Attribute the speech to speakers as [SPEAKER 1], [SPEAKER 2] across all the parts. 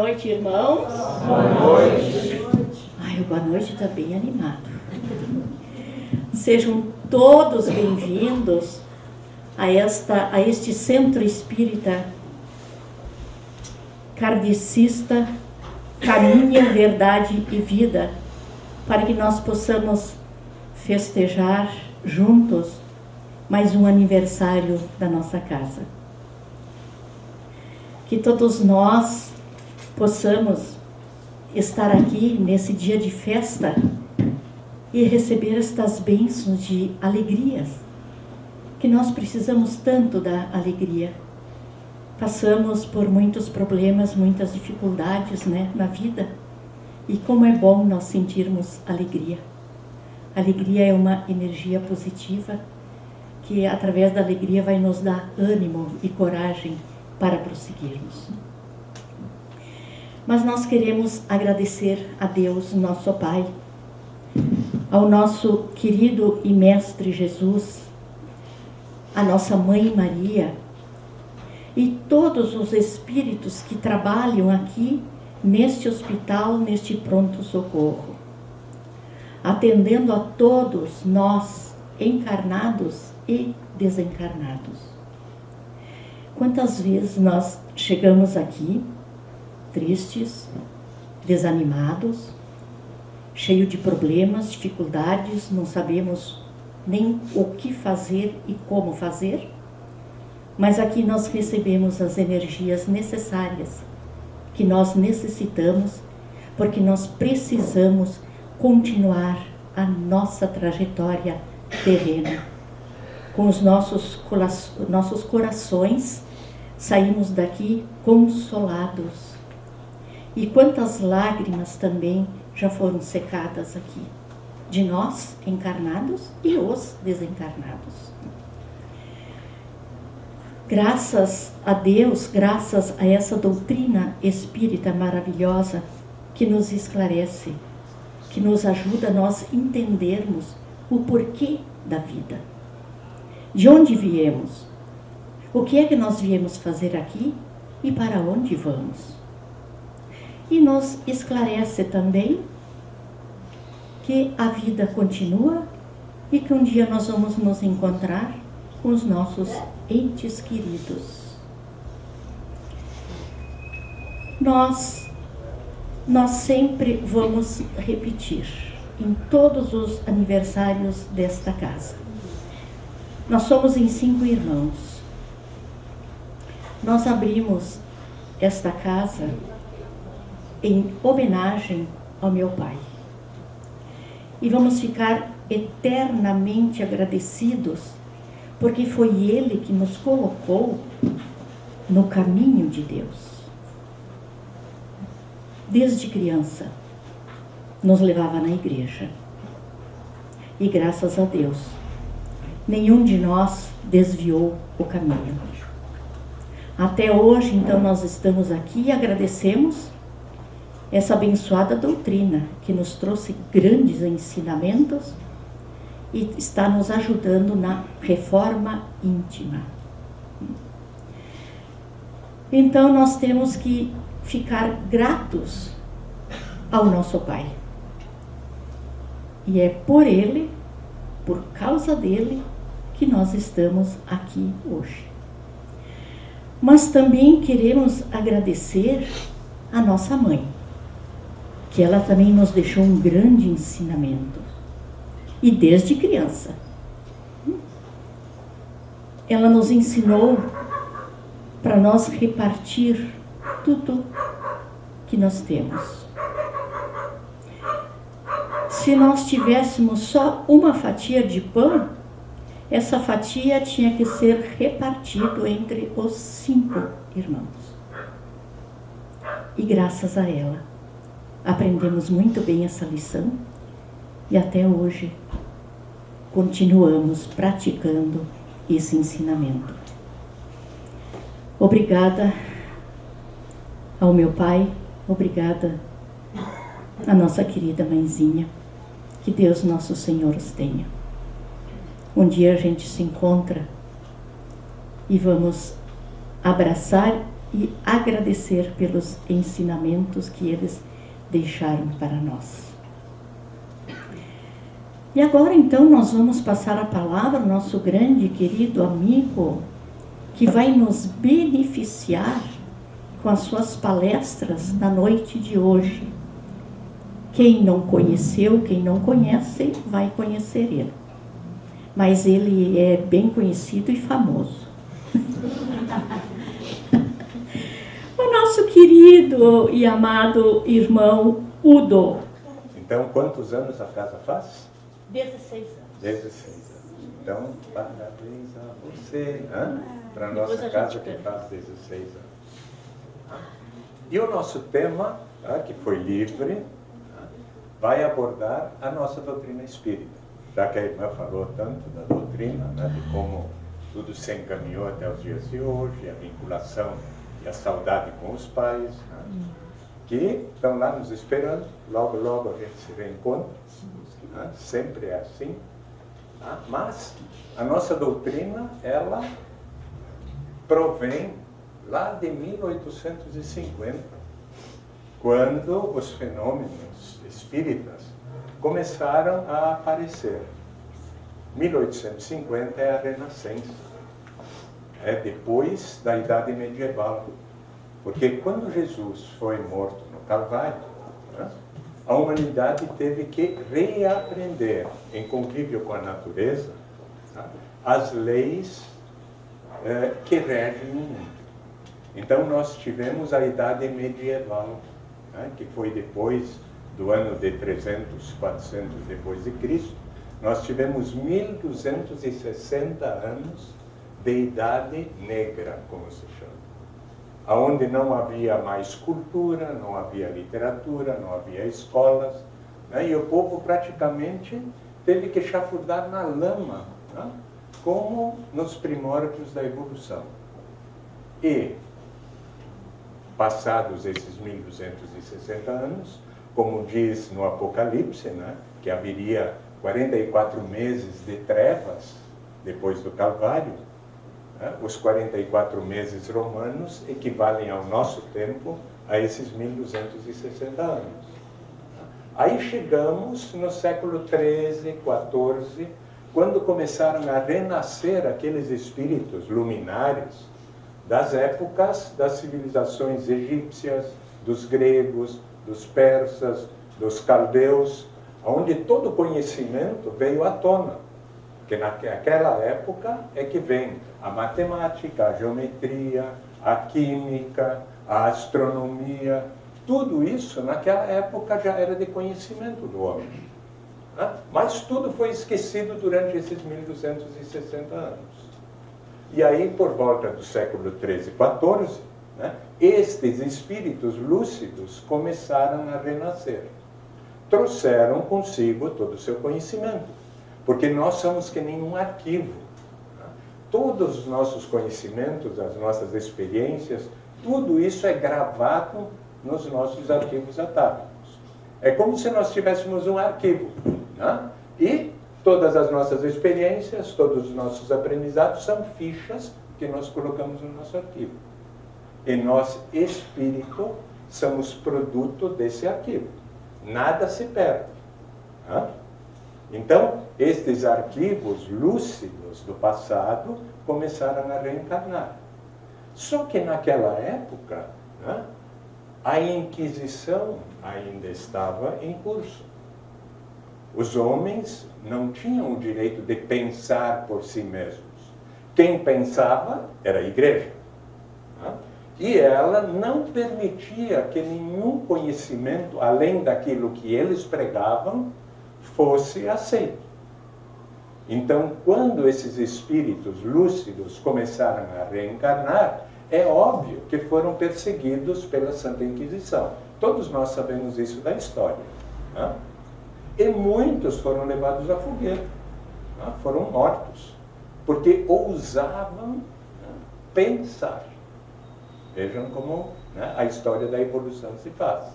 [SPEAKER 1] noite, irmãos.
[SPEAKER 2] Boa noite.
[SPEAKER 1] Ai, o boa noite está bem animado. Sejam todos bem-vindos a este centro espírita kardecista, Caminho, Verdade e Vida, para que nós possamos festejar juntos mais um aniversário da nossa casa. Que todos nós possamos estar aqui nesse dia de festa e receber estas bênçãos de alegrias, que nós precisamos tanto da alegria. Passamos por muitos problemas, muitas dificuldades, na vida, e como é bom nós sentirmos alegria. Alegria é uma energia positiva que, através da alegria, vai nos dar ânimo e coragem para prosseguirmos. Mas nós queremos agradecer a Deus, nosso Pai, ao nosso querido e Mestre Jesus, a nossa Mãe Maria e todos os espíritos que trabalham aqui neste hospital, neste pronto-socorro, atendendo a todos nós, encarnados e desencarnados. Quantas vezes nós chegamos aqui tristes, desanimados, cheios de problemas, dificuldades, não sabemos nem o que fazer e como fazer, mas aqui nós recebemos as energias necessárias que nós necessitamos, porque nós precisamos continuar a nossa trajetória terrena. Com os nossos corações, saímos daqui consolados. E quantas lágrimas também já foram secadas aqui, de nós encarnados e os desencarnados. Graças a Deus, graças a essa doutrina espírita maravilhosa que nos esclarece, que nos ajuda a nós entendermos o porquê da vida. De onde viemos? O que é que nós viemos fazer aqui e para onde vamos? E nos esclarece também que a vida continua e que um dia nós vamos nos encontrar com os nossos entes queridos. Nós sempre vamos repetir em todos os aniversários desta casa. Nós somos em 5 irmãos. Nós abrimos esta casa em homenagem ao meu pai. E vamos ficar eternamente agradecidos, porque foi ele que nos colocou no caminho de Deus. Desde criança, nos levava na igreja. E graças a Deus, nenhum de nós desviou o caminho. Até hoje, então, nós estamos aqui e agradecemos essa abençoada doutrina que nos trouxe grandes ensinamentos e está nos ajudando na reforma íntima. Então, nós temos que ficar gratos ao nosso Pai. E é por Ele, por causa dele, que nós estamos aqui hoje. Mas também queremos agradecer a nossa mãe, que ela também nos deixou um grande ensinamento. E desde criança, ela nos ensinou para nós repartir tudo que nós temos. Se nós tivéssemos só uma fatia de pão, essa fatia tinha que ser repartida entre os 5 irmãos. E graças a ela, aprendemos muito bem essa lição e até hoje continuamos praticando esse ensinamento. Obrigada ao meu pai, obrigada à nossa querida mãezinha. Que Deus nosso Senhor os tenha. Um dia a gente se encontra e vamos abraçar e agradecer pelos ensinamentos que eles deixaram para nós. E agora então nós vamos passar a palavra ao nosso grande e querido amigo, que vai nos beneficiar com as suas palestras na noite de hoje. Quem não conheceu, quem não conhece, vai conhecer ele. Mas ele é bem conhecido e famoso. O nosso querido e amado irmão Udo.
[SPEAKER 2] Então, quantos anos a casa faz?
[SPEAKER 1] 16 anos.
[SPEAKER 2] 16 anos. Então, parabéns a você, para a nossa casa que faz 16 anos. E o nosso tema, que foi livre, vai abordar a nossa doutrina espírita. Já que a irmã falou tanto da doutrina, de como tudo se encaminhou até os dias de hoje, a vinculação e a saudade com os pais, que estão lá nos esperando, logo, logo a gente se reencontra, sempre é assim. Mas a nossa doutrina, ela provém lá de 1850, quando os fenômenos espíritas começaram a aparecer. 1850 é a Renascença, é depois da Idade Medieval, porque quando Jesus foi morto no Calvário, a humanidade teve que reaprender, em convívio com a natureza, as leis que regem o mundo. Então nós tivemos a Idade Medieval, que foi depois do ano de 300, 400 depois de Cristo. Nós tivemos 1260 anos de Idade Negra, como se chama, onde não havia mais cultura, não havia literatura, não havia escolas, e o povo praticamente teve que chafurdar na lama, como nos primórdios da evolução. E, passados esses 1260 anos, como diz no Apocalipse, que haveria 44 meses de trevas depois do Calvário, os 44 meses romanos equivalem ao nosso tempo a esses 1260 anos. Aí chegamos no século 13, 14, quando começaram a renascer aqueles espíritos luminares das épocas das civilizações egípcias, dos gregos, dos persas, dos caldeus, onde todo o conhecimento veio à tona. Porque naquela época é que vem a matemática, a geometria, a química, a astronomia. Tudo isso naquela época já era de conhecimento do homem. Mas tudo foi esquecido durante esses 1260 anos. E aí, por volta do século 13 e 14, estes espíritos lúcidos começaram a renascer. Trouxeram consigo todo o seu conhecimento, porque nós somos que nem um arquivo. Todos os nossos conhecimentos, as nossas experiências, tudo isso é gravado nos nossos arquivos atávicos. É como se nós tivéssemos um arquivo, e todas as nossas experiências, todos os nossos aprendizados são fichas que nós colocamos no nosso arquivo. E nós, espírito, somos produto desse arquivo. Nada se perde. Então, estes arquivos lúcidos do passado começaram a reencarnar. Só que naquela época, a Inquisição ainda estava em curso. Os homens não tinham o direito de pensar por si mesmos. Quem pensava era a igreja. E ela não permitia que nenhum conhecimento, além daquilo que eles pregavam, fosse aceito. Então, quando esses espíritos lúcidos começaram a reencarnar, é óbvio que foram perseguidos pela Santa Inquisição. Todos nós sabemos isso da história. E muitos foram levados à fogueira, foram mortos, porque ousavam pensar. Vejam como a história da evolução se faz.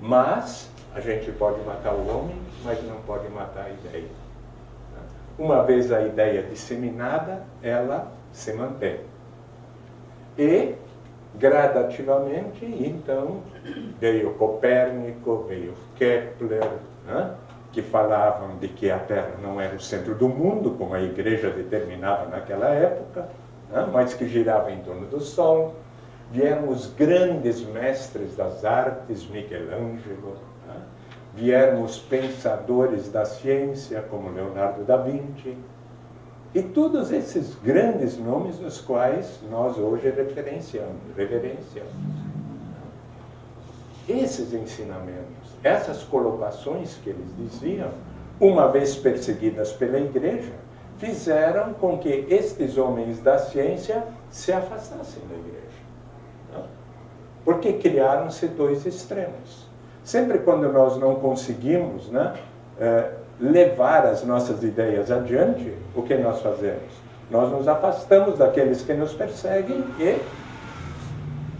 [SPEAKER 2] Mas a gente pode matar o homem, mas não pode matar a ideia. Uma vez a ideia disseminada, ela se mantém. E gradativamente, então, veio Copérnico, veio Kepler, né? Que falavam de que a Terra não era o centro do mundo, como a Igreja determinava naquela época, né? Mas que girava em torno do Sol. Vieram os grandes mestres das artes, Michelangelo, né? Vieram os pensadores da ciência, como Leonardo da Vinci, e todos esses grandes nomes nos quais nós hoje reverenciamos. Esses ensinamentos, essas colocações que eles diziam, uma vez perseguidas pela Igreja, fizeram com que estes homens da ciência se afastassem da Igreja. Porque criaram-se dois extremos. Sempre quando nós não conseguimos, né, levar as nossas ideias adiante, o que nós fazemos? Nós nos afastamos daqueles que nos perseguem e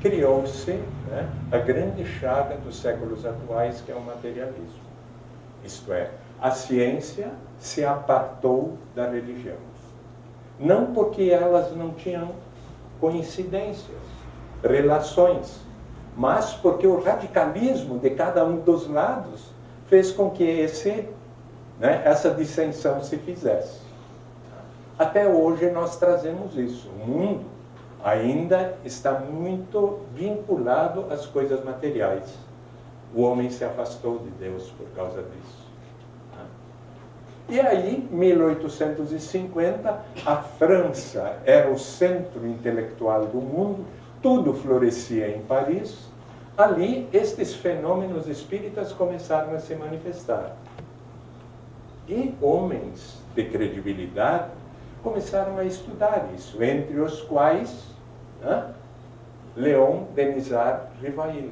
[SPEAKER 2] criou-se, né, a grande chaga dos séculos atuais, que é o materialismo. Isto é, a ciência se apartou da religião. Não porque elas não tinham coincidências, relações, mas porque o radicalismo de cada um dos lados fez com que essa dissensão se fizesse. Até hoje nós trazemos isso. O mundo ainda está muito vinculado às coisas materiais. O homem se afastou de Deus por causa disso. E aí, 1850, a França era o centro intelectual do mundo, tudo florescia em Paris. Ali, estes fenômenos espíritas começaram a se manifestar. E homens de credibilidade começaram a estudar isso, entre os quais Léon Denisard Rivail,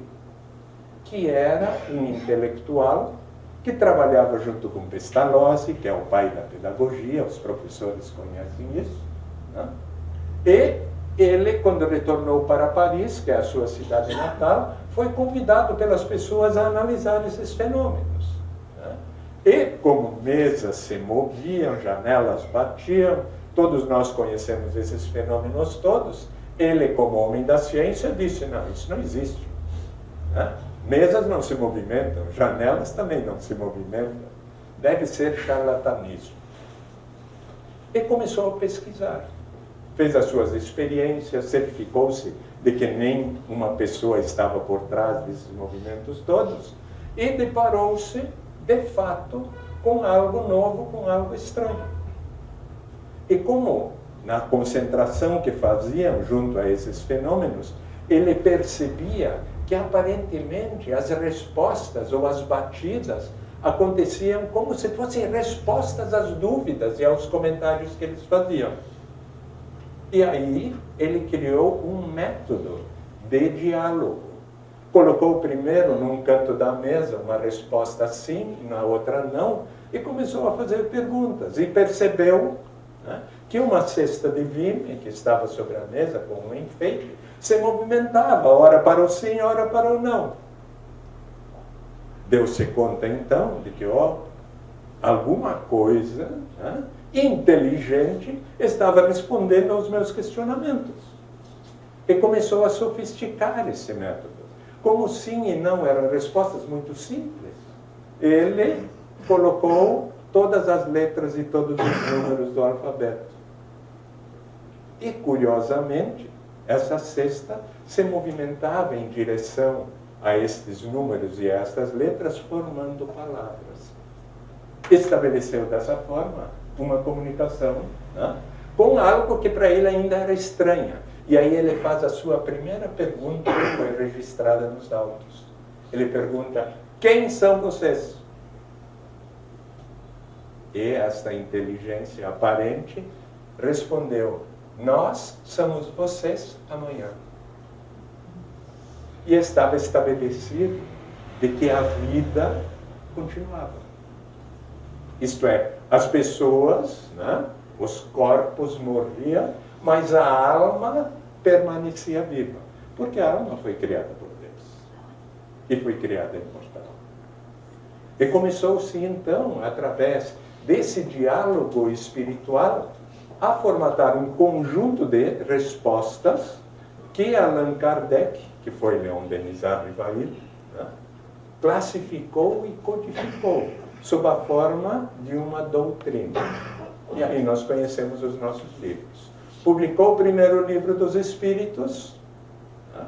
[SPEAKER 2] que era um intelectual que trabalhava junto com Pestalozzi, que é o pai da pedagogia, os professores conhecem isso, né? E ele, quando retornou para Paris, que é a sua cidade natal, foi convidado pelas pessoas a analisar esses fenômenos, né? E como mesas se moviam, janelas batiam, todos nós conhecemos esses fenômenos todos, ele, como homem da ciência, disse, não, isso não existe, né? Mesas não se movimentam, janelas também não se movimentam. Deve ser charlatanismo. E começou a pesquisar. Fez as suas experiências, certificou-se de que nem uma pessoa estava por trás desses movimentos todos, e deparou-se, de fato, com algo novo, com algo estranho. E como na concentração que faziam junto a esses fenômenos, ele percebia que aparentemente as respostas ou as batidas aconteciam como se fossem respostas às dúvidas e aos comentários que eles faziam. E aí ele criou um método de diálogo. Colocou primeiro num canto da mesa uma resposta sim, na outra não, e começou a fazer perguntas. E percebeu, né, que uma cesta de vime que estava sobre a mesa com um enfeite se movimentava, ora para o sim, ora para o não. Deu-se conta então de que alguma coisa, né, inteligente estava respondendo aos meus questionamentos. E começou a sofisticar esse método. Como sim e não eram respostas muito simples, ele colocou todas as letras e todos os números do alfabeto. E, curiosamente, essa cesta se movimentava em direção a estes números e a estas letras, formando palavras. Estabeleceu dessa forma uma comunicação, né, com algo que para ele ainda era estranha. E aí ele faz a sua primeira pergunta, que foi registrada nos autos. Ele pergunta, quem são vocês? E esta inteligência aparente respondeu, nós somos vocês amanhã. E estava estabelecido de que a vida continuava. Isto é, as pessoas, né, os corpos morriam, mas a alma permanecia viva. Porque a alma foi criada por Deus. E foi criada imortal. E começou-se então, através desse diálogo espiritual, a formatar um conjunto de respostas que Allan Kardec, que foi Leon Denis Rivail, né, classificou e codificou sob a forma de uma doutrina. E aí nós conhecemos os nossos livros. Publicou o primeiro livro dos Espíritos, né,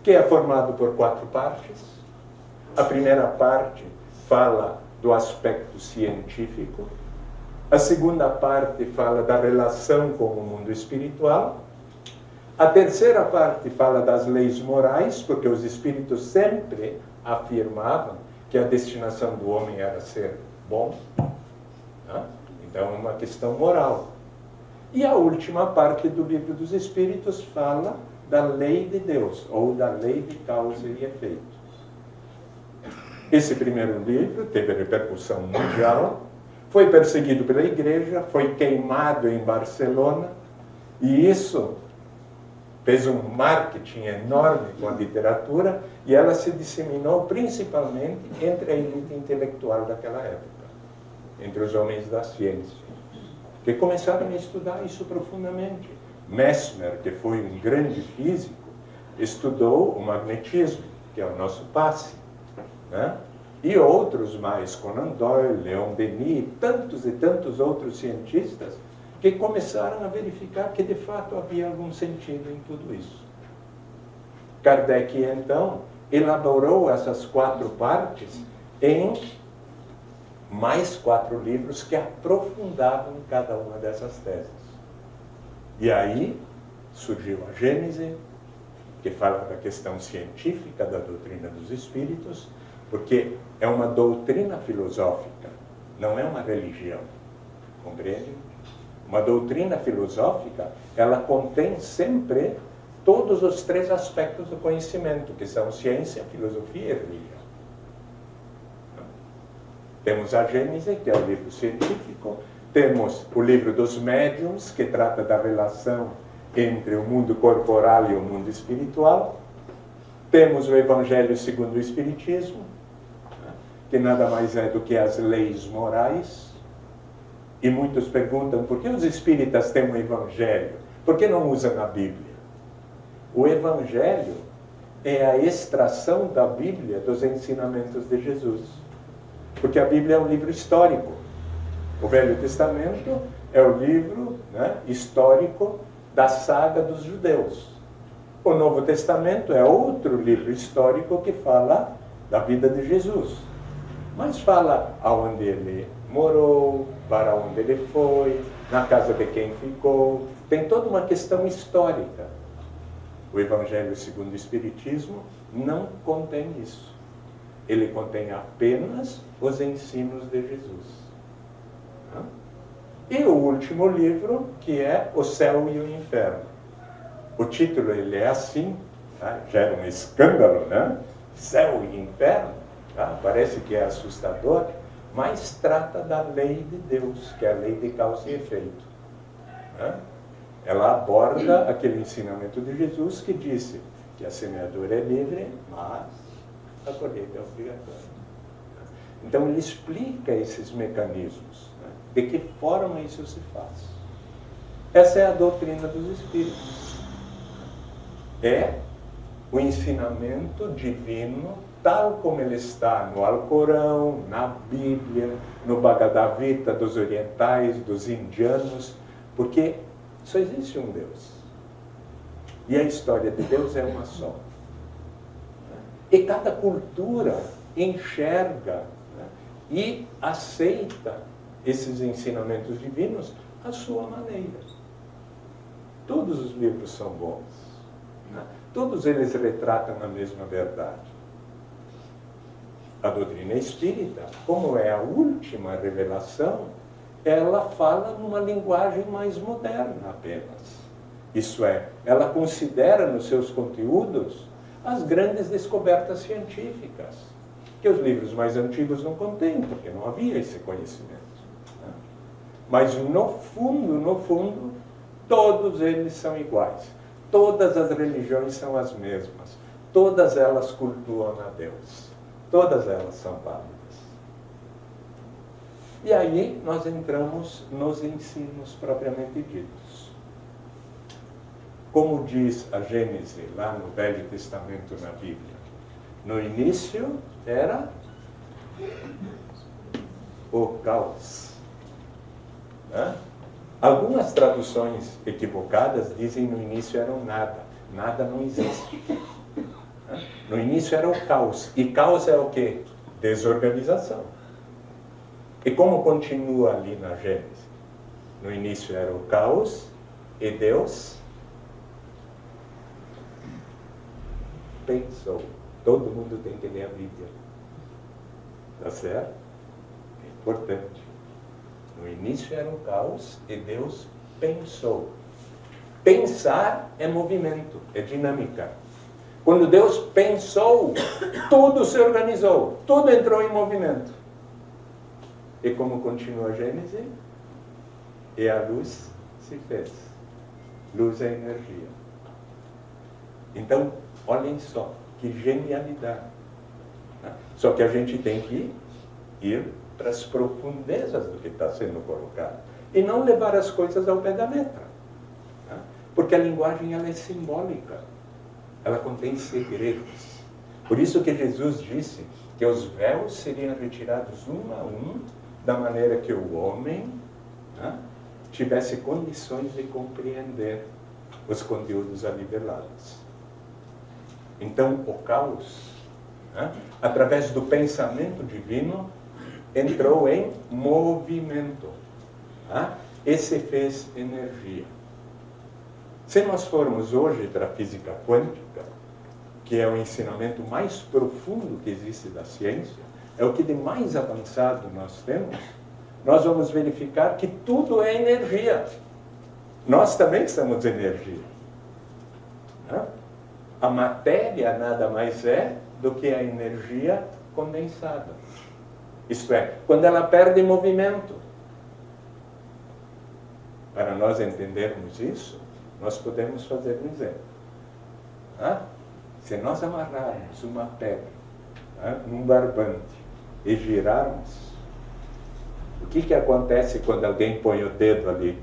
[SPEAKER 2] que é formado por 4 partes. A primeira parte fala do aspecto científico. A segunda parte fala da relação com o mundo espiritual. A terceira parte fala das leis morais, porque os espíritos sempre afirmavam que a destinação do homem era ser bom. Né? Então, é uma questão moral. E a última parte do livro dos Espíritos fala da lei de Deus, ou da lei de causa e efeito. Esse primeiro livro teve repercussão mundial, foi perseguido pela igreja, foi queimado em Barcelona, e isso fez um marketing enorme com a literatura, e ela se disseminou principalmente entre a elite intelectual daquela época, entre os homens da ciência, que começaram a estudar isso profundamente. Mesmer, que foi um grande físico, estudou o magnetismo, que é o nosso passe, né? E outros mais, Conan Doyle, Leon Denis, tantos e tantos outros cientistas, que começaram a verificar que de fato havia algum sentido em tudo isso. Kardec, então, elaborou essas 4 partes em mais 4 livros que aprofundavam cada uma dessas teses. E aí surgiu a Gênese, que fala da questão científica da doutrina dos espíritos, porque é uma doutrina filosófica, não é uma religião. Compreende? Uma doutrina filosófica, ela contém sempre todos os 3 aspectos do conhecimento, que são ciência, filosofia e religião. Temos a Gênese, que é o livro científico, temos o livro dos médiuns, que trata da relação entre o mundo corporal e o mundo espiritual. Temos o Evangelho segundo o Espiritismo, que nada mais é do que as leis morais. E muitos perguntam, por que os espíritas têm um Evangelho? Por que não usam a Bíblia? O Evangelho é a extração da Bíblia dos ensinamentos de Jesus. Porque a Bíblia é um livro histórico. O Velho Testamento é o livro, né, histórico da saga dos judeus. O Novo Testamento é outro livro histórico que fala da vida de Jesus. Mas fala aonde ele morou, para onde ele foi, na casa de quem ficou. Tem toda uma questão histórica. O Evangelho segundo o Espiritismo não contém isso. Ele contém apenas os ensinos de Jesus. E o último livro, que é O Céu e o Inferno. O título ele é assim, tá? Gera um escândalo, né? Céu e Inferno, tá? Parece que é assustador, mas trata da lei de Deus, que é a lei de causa e efeito. Né? Ela aborda aquele ensinamento de Jesus que disse que a semeadura é livre, mas a colheita é obrigatória. Então ele explica esses mecanismos, né? De que forma isso se faz. Essa é a doutrina dos Espíritos. É o ensinamento divino tal como ele está no Alcorão, na Bíblia, no Bhagavad Gita dos orientais, dos indianos, porque só existe um Deus. E a história de Deus é uma só. E cada cultura enxerga, né, e aceita esses ensinamentos divinos à sua maneira. Todos os livros são bons. Né? Todos eles retratam a mesma verdade. A doutrina espírita, como é a última revelação, ela fala numa linguagem mais moderna apenas. Isso é, ela considera nos seus conteúdos as grandes descobertas científicas, que os livros mais antigos não contêm, porque não havia esse conhecimento. Né? Mas no fundo, todos eles são iguais. Todas as religiões são as mesmas. Todas elas cultuam a Deus. Todas elas são válidas. E aí nós entramos nos ensinos propriamente ditos. como diz a Gênese lá no Velho Testamento na Bíblia. No início era o caos. Né? Algumas traduções equivocadas dizem no início era o nada. Nada não existe. Né? No início era o caos. E caos é o quê? Desorganização. E como continua ali na Gênesis? No início era o caos e Deus pensou. Todo mundo tem que ler a Bíblia. Tá certo? É importante. No início era o caos e Deus pensou. Pensar é movimento, é dinâmica. Quando Deus pensou, tudo se organizou, tudo entrou em movimento. E como continua a Gênesis? E a luz se fez. Luz é energia. Então, olhem só, que genialidade. Só que a gente tem que ir para as profundezas do que está sendo colocado. E não levar as coisas ao pé da letra. Porque a linguagem ela é simbólica. Ela contém segredos. Por isso que Jesus disse que os véus seriam retirados um a um, da maneira que o homem tivesse condições de compreender os conteúdos ali velados. Então, o caos, através do pensamento divino, entrou em movimento. E se fez energia. Se nós formos hoje para a física quântica, que é o ensinamento mais profundo que existe da ciência, é o que de mais avançado nós temos, nós vamos verificar que tudo é energia. Nós também somos energia. A matéria nada mais é do que a energia condensada. Isto é, quando ela perde movimento. Para nós entendermos isso, nós podemos fazer um exemplo. Se nós amarrarmos uma pedra num barbante e girarmos, o que acontece quando alguém põe o dedo ali?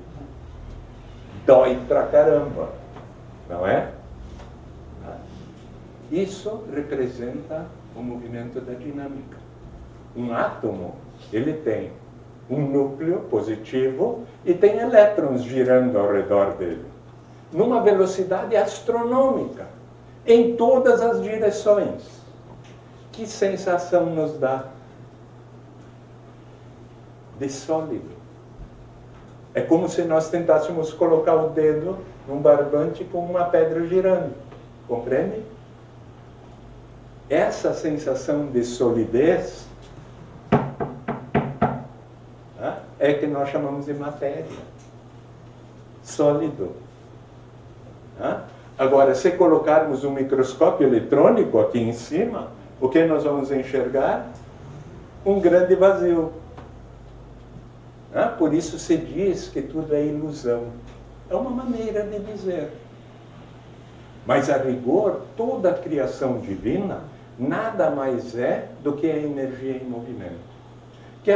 [SPEAKER 2] Dói pra caramba, não é? Isso representa o movimento da dinâmica. Um átomo, ele tem um núcleo positivo e tem elétrons girando ao redor dele, numa velocidade astronômica, em todas as direções. Que sensação nos dá? De sólido. É como se nós tentássemos colocar o dedo num barbante com uma pedra girando. Compreende? Essa sensação de solidez é que nós chamamos de matéria. Sólido. Agora, se colocarmos um microscópio eletrônico aqui em cima, o que nós vamos enxergar? Um grande vazio. Por isso se diz que tudo é ilusão. É uma maneira de dizer. Mas, a rigor, toda a criação divina nada mais é do que a energia em movimento, que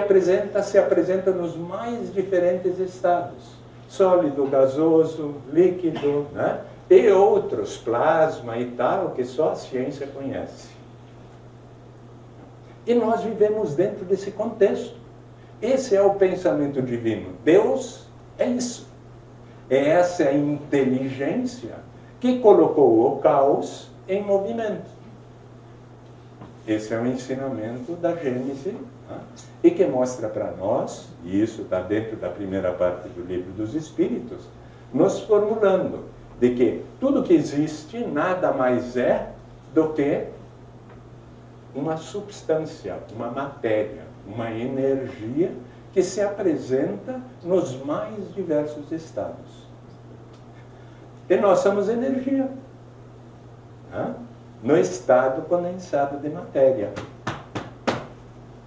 [SPEAKER 2] se apresenta nos mais diferentes estados. Sólido, gasoso, líquido, e outros, plasma e tal, que só a ciência conhece. E nós vivemos dentro desse contexto. Esse é o pensamento divino. Deus é isso. É essa inteligência que colocou o caos em movimento. Esse é o ensinamento da Gênese, e que mostra para nós, e isso está dentro da primeira parte do Livro dos Espíritos, nos formulando de que tudo que existe nada mais é do que uma substância, uma matéria, uma energia que se apresenta nos mais diversos estados. E nós somos energia, no estado condensado de matéria.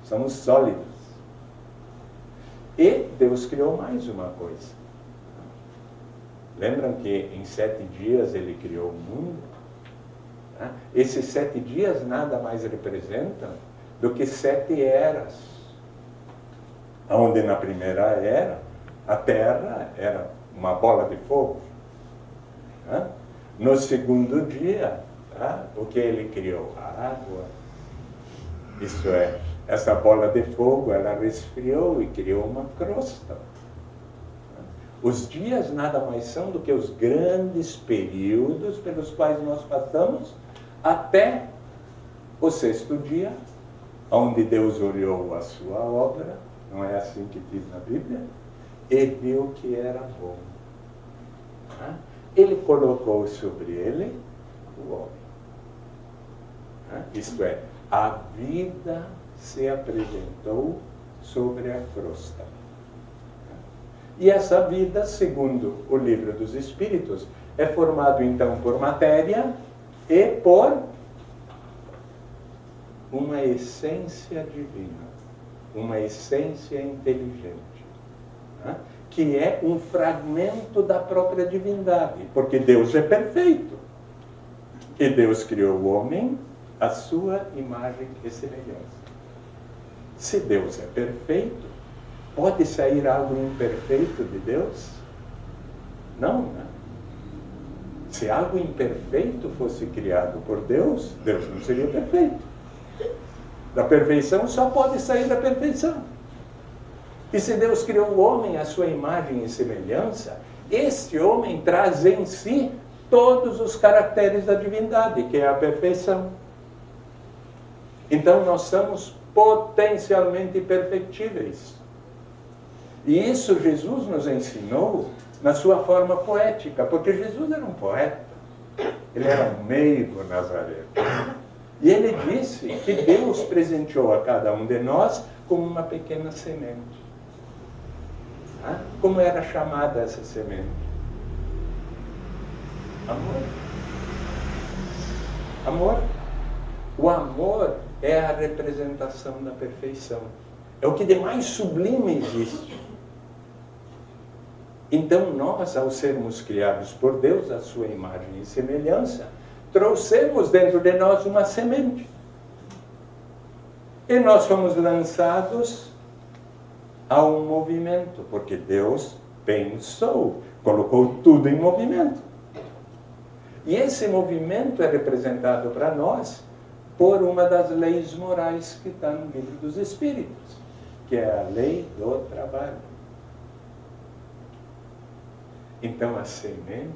[SPEAKER 2] Somos sólidos. E Deus criou mais uma coisa. Lembram que em 7 dias Ele criou o mundo? Esses 7 dias nada mais representam do que 7 eras. Onde na primeira era, a Terra era uma bola de fogo. No segundo dia, o que ele criou? A água. Isso é, essa bola de fogo, ela resfriou e criou uma crosta. Os dias nada mais são do que os grandes períodos pelos quais nós passamos até o sexto dia, onde Deus olhou a sua obra, não é assim que diz na Bíblia, e viu que era bom. Ele colocou sobre ele o homem. Isto é, a vida se apresentou sobre a crosta. E essa vida, segundo o Livro dos Espíritos, é formado então por matéria e por uma essência divina, uma essência inteligente, que é um fragmento da própria divindade, porque Deus é perfeito. E Deus criou o homem à sua imagem e semelhança. Se Deus é perfeito, pode sair algo imperfeito de Deus? Não, né? Se algo imperfeito fosse criado por Deus, Deus não seria perfeito. Da perfeição só pode sair da perfeição. E se Deus criou o homem à sua imagem e semelhança, este homem traz em si todos os caracteres da divindade, que é a perfeição. Então nós somos potencialmente perfectíveis. E isso Jesus nos ensinou na sua forma poética, porque Jesus era um poeta. Ele era um meigo nazareno. E ele disse que Deus presenteou a cada um de nós com uma pequena semente. Como era chamada essa semente? Amor. Amor. O amor é a representação da perfeição. É o que de mais sublime existe. Então nós, ao sermos criados por Deus, à sua imagem e semelhança, trouxemos dentro de nós uma semente. E nós fomos lançados a um movimento, porque Deus pensou, colocou tudo em movimento. E esse movimento é representado para nós por uma das leis morais que está no Livro dos Espíritos, que é a lei do trabalho. Então a semente,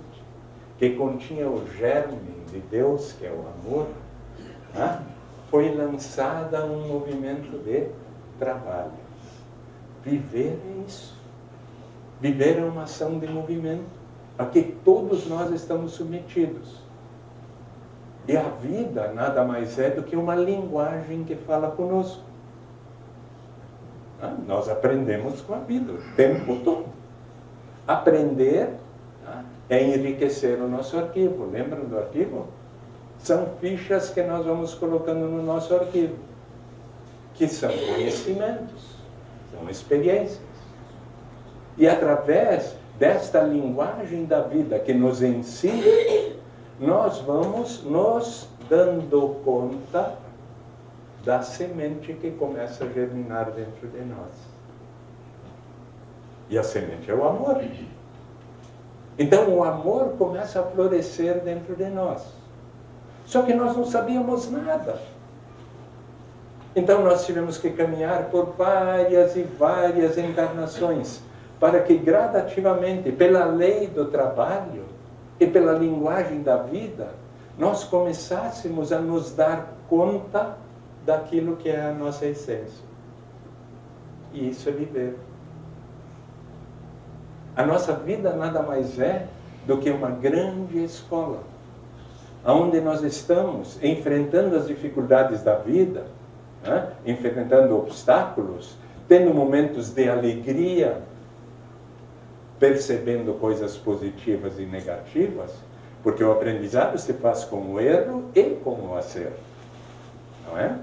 [SPEAKER 2] que continha o germe de Deus, que é o amor, foi lançada a um movimento de trabalho. Viver é isso. Viver é uma ação de movimento, a que todos nós estamos submetidos. E a vida nada mais é do que uma linguagem que fala conosco. Nós aprendemos com a vida o tempo todo. Aprender é enriquecer o nosso arquivo. Lembram do arquivo? São fichas que nós vamos colocando no nosso arquivo, que são conhecimentos, são experiências. E através desta linguagem da vida que nos ensina, nós vamos nos dando conta da semente que começa a germinar dentro de nós. E a semente é o amor. Então o amor começa a florescer dentro de nós. Só que nós não sabíamos nada. Então nós tivemos que caminhar por várias e várias encarnações, para que gradativamente, pela lei do trabalho e pela linguagem da vida, nós começássemos a nos dar conta daquilo que é a nossa essência. E isso é viver. A nossa vida nada mais é do que uma grande escola, onde nós estamos enfrentando as dificuldades da vida, enfrentando obstáculos, tendo momentos de alegria, percebendo coisas positivas e negativas, porque o aprendizado se faz com o erro e com o acerto. Não é?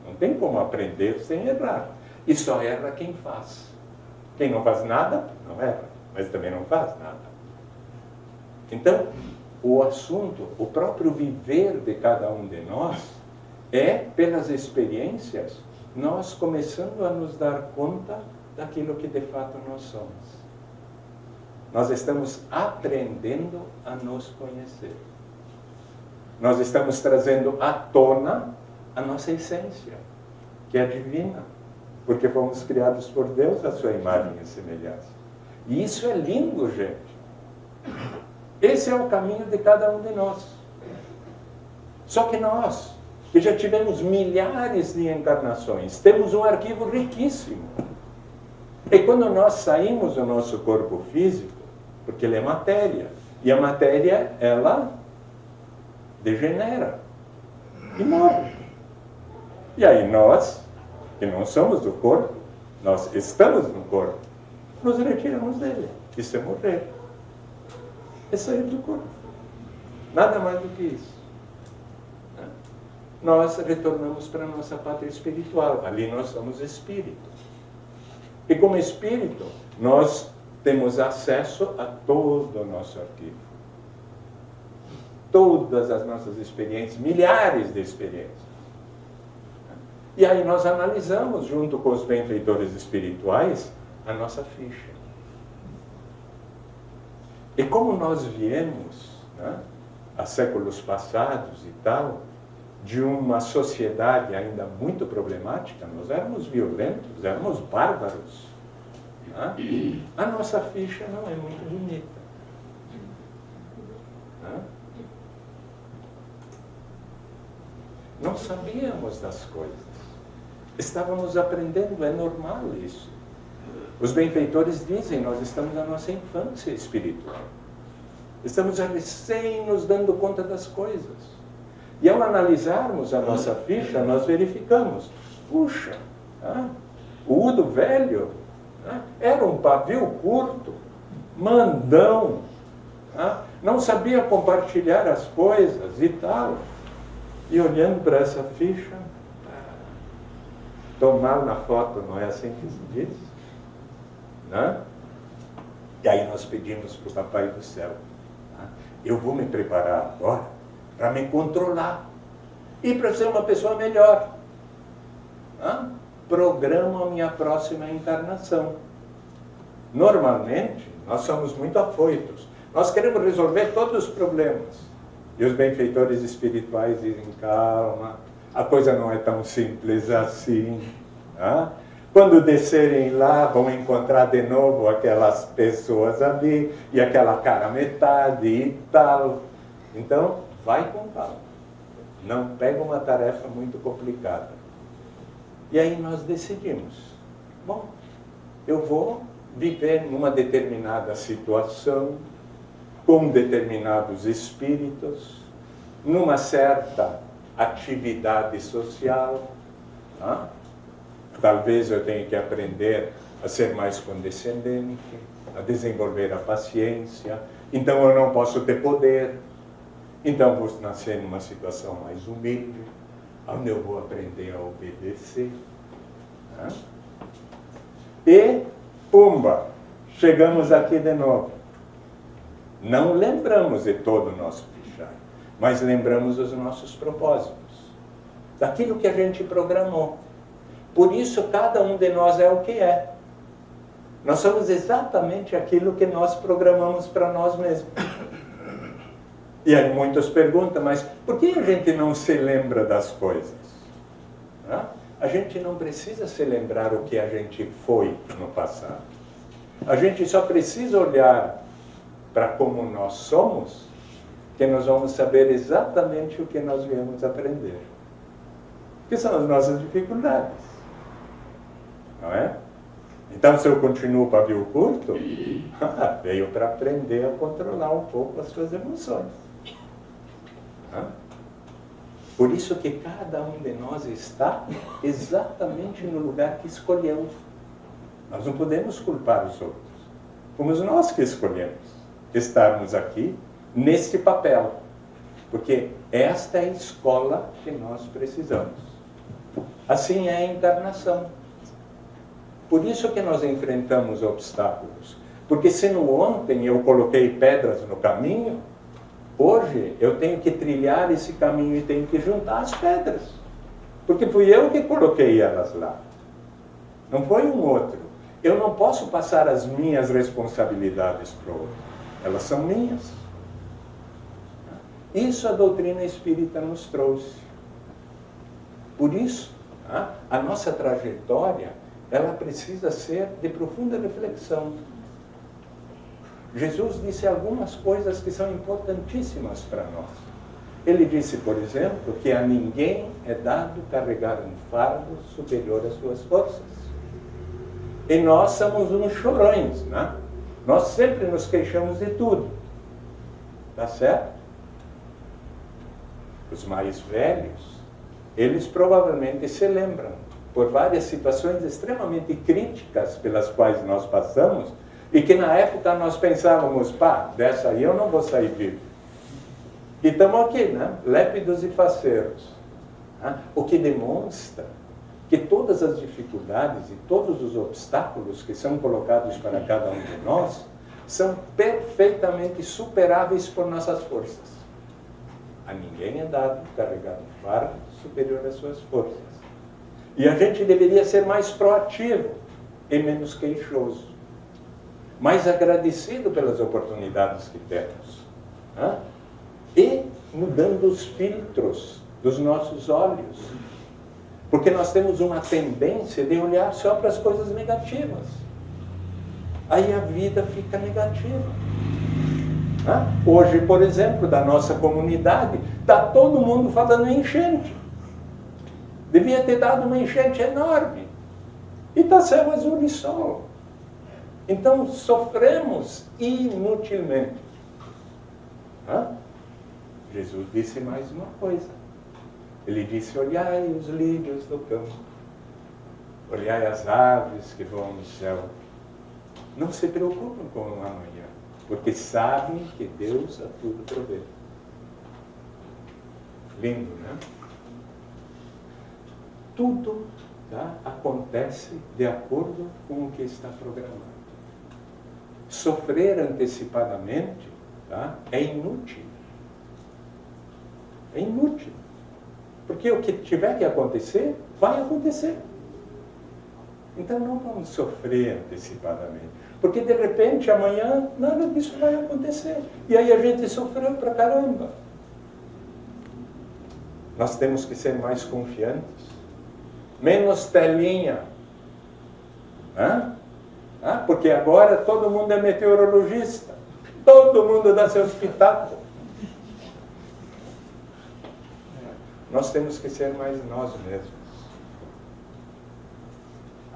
[SPEAKER 2] Não tem como aprender sem errar. E só erra quem faz. Quem não faz nada, não erra, mas também não faz nada. Então, o assunto, o próprio viver de cada um de nós, é, pelas experiências, nós começando a nos dar conta daquilo que de fato nós somos. Nós estamos aprendendo a nos conhecer. Nós estamos trazendo à tona a nossa essência, que é divina, porque fomos criados por Deus à sua imagem e semelhança. E isso é lindo, gente. Esse é o caminho de cada um de nós. Só que nós, que já tivemos milhares de encarnações, temos um arquivo riquíssimo. E quando nós saímos do nosso corpo físico, porque ele é matéria, e a matéria, ela degenera e morre. E aí nós, que não somos do corpo, nós estamos no corpo, nos retiramos dele. Isso é morrer. É sair do corpo. Nada mais do que isso. Nós retornamos para a nossa pátria espiritual. Ali nós somos espírito. E como espírito, nós temos acesso a todo o nosso arquivo. Todas as nossas experiências, milhares de experiências. E aí nós analisamos, junto com os benfeitores espirituais, a nossa ficha. E como nós viemos, há séculos passados e tal, de uma sociedade ainda muito problemática, nós éramos violentos, éramos bárbaros. A nossa ficha não é muito bonita. Não sabíamos das coisas. Estávamos aprendendo, é normal isso. Os benfeitores dizem, nós estamos na nossa infância espiritual. Estamos recém nos dando conta das coisas. E ao analisarmos a nossa ficha, nós verificamos, puxa, o Udo velho era um pavio curto, mandão, não sabia compartilhar as coisas e tal. E olhando para essa ficha, tomar na foto, não é assim que se diz? E aí nós pedimos para o Papai do Céu, eu vou me preparar agora para me controlar e para ser uma pessoa melhor. Programo a minha próxima encarnação. Normalmente, nós somos muito afoitos. Nós queremos resolver todos os problemas. E os benfeitores espirituais dizem, calma, a coisa não é tão simples assim. Quando descerem lá, vão encontrar de novo aquelas pessoas ali, e aquela cara metade e tal. Então, vai com calma. Não pega uma tarefa muito complicada. E aí nós decidimos, bom, eu vou viver numa determinada situação, com determinados espíritos, numa certa atividade social. Talvez eu tenha que aprender a ser mais condescendente, a desenvolver a paciência. Então eu não posso ter poder. Então vou nascer numa situação mais humilde, onde eu vou aprender a obedecer. E, pumba, chegamos aqui de novo. Não lembramos de todo o nosso fichário, mas lembramos os nossos propósitos, daquilo que a gente programou. Por isso, cada um de nós é o que é. Nós somos exatamente aquilo que nós programamos para nós mesmos. E aí muitos perguntam, mas por que a gente não se lembra das coisas? A gente não precisa se lembrar o que a gente foi no passado. A gente só precisa olhar para como nós somos, que nós vamos saber exatamente o que nós viemos aprender. Que são as nossas dificuldades. Não é? Então, se eu continuo pavio curto, veio para aprender a controlar um pouco as suas emoções. Por isso que cada um de nós está exatamente no lugar que escolheu. Nós não podemos culpar os outros. Fomos nós que escolhemos estarmos aqui neste papel. Porque esta é a escola que nós precisamos. Assim é a encarnação. Por isso que nós enfrentamos obstáculos. Porque se no ontem eu coloquei pedras no caminho, hoje eu tenho que trilhar esse caminho e tenho que juntar as pedras. Porque fui eu que coloquei elas lá. Não foi um outro. Eu não posso passar as minhas responsabilidades para o outro. Elas são minhas. Isso a doutrina espírita nos trouxe. Por isso, a nossa trajetória, ela precisa ser de profunda reflexão. Jesus disse algumas coisas que são importantíssimas para nós. Ele disse, por exemplo, que a ninguém é dado carregar um fardo superior às suas forças. E nós somos uns chorões, né? Nós sempre nos queixamos de tudo. Tá certo? Os mais velhos, eles provavelmente se lembram por várias situações extremamente críticas pelas quais nós passamos e que na época nós pensávamos, pá, dessa aí eu não vou sair vivo. E estamos aqui, né? Lépidos e faceiros. O que demonstra que todas as dificuldades e todos os obstáculos que são colocados para cada um de nós são perfeitamente superáveis por nossas forças. A ninguém é dado carregar um fardo superior às suas forças. E a gente deveria ser mais proativo e menos queixoso. Mais agradecido pelas oportunidades que temos. E mudando os filtros dos nossos olhos. Porque nós temos uma tendência de olhar só para as coisas negativas. Aí a vida fica negativa. Hoje, por exemplo, da nossa comunidade, está todo mundo falando em enchente. Devia ter dado uma enchente enorme. E está céu azul e sol. Então, sofremos inutilmente. Jesus disse mais uma coisa. Ele disse, olhai os lírios do campo. Olhai as aves que voam no céu. Não se preocupem com o amanhã, porque sabem que Deus a tudo provê. Lindo, né? Tudo acontece de acordo com o que está programado. Sofrer antecipadamente é inútil. É inútil. Porque o que tiver que acontecer, vai acontecer. Então não vamos sofrer antecipadamente. Porque de repente, amanhã, nada disso vai acontecer. E aí a gente sofreu pra caramba. Nós temos que ser mais confiantes. Menos telinha. Porque agora todo mundo é meteorologista. Todo mundo dá seu espetáculo. Nós temos que ser mais nós mesmos.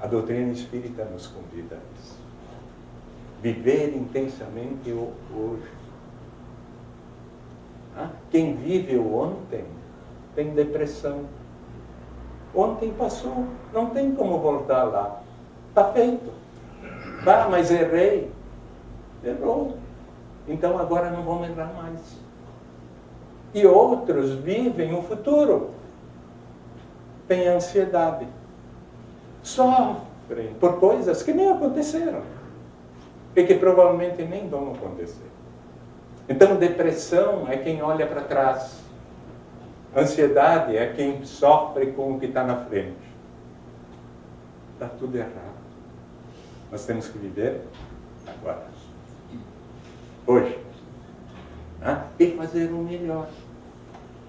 [SPEAKER 2] A doutrina espírita nos convida a isso. Viver intensamente o hoje. Quem vive o ontem tem depressão. Ontem passou, não tem como voltar lá. Está feito. Mas errei. Errou. Então agora não vamos errar mais. E outros vivem o futuro. Têm ansiedade. Sofrem por coisas que nem aconteceram. E que provavelmente nem vão acontecer. Então, depressão é quem olha para trás. Ansiedade é quem sofre com o que está na frente. Está tudo errado. Nós temos que viver agora. Hoje. E fazer o melhor.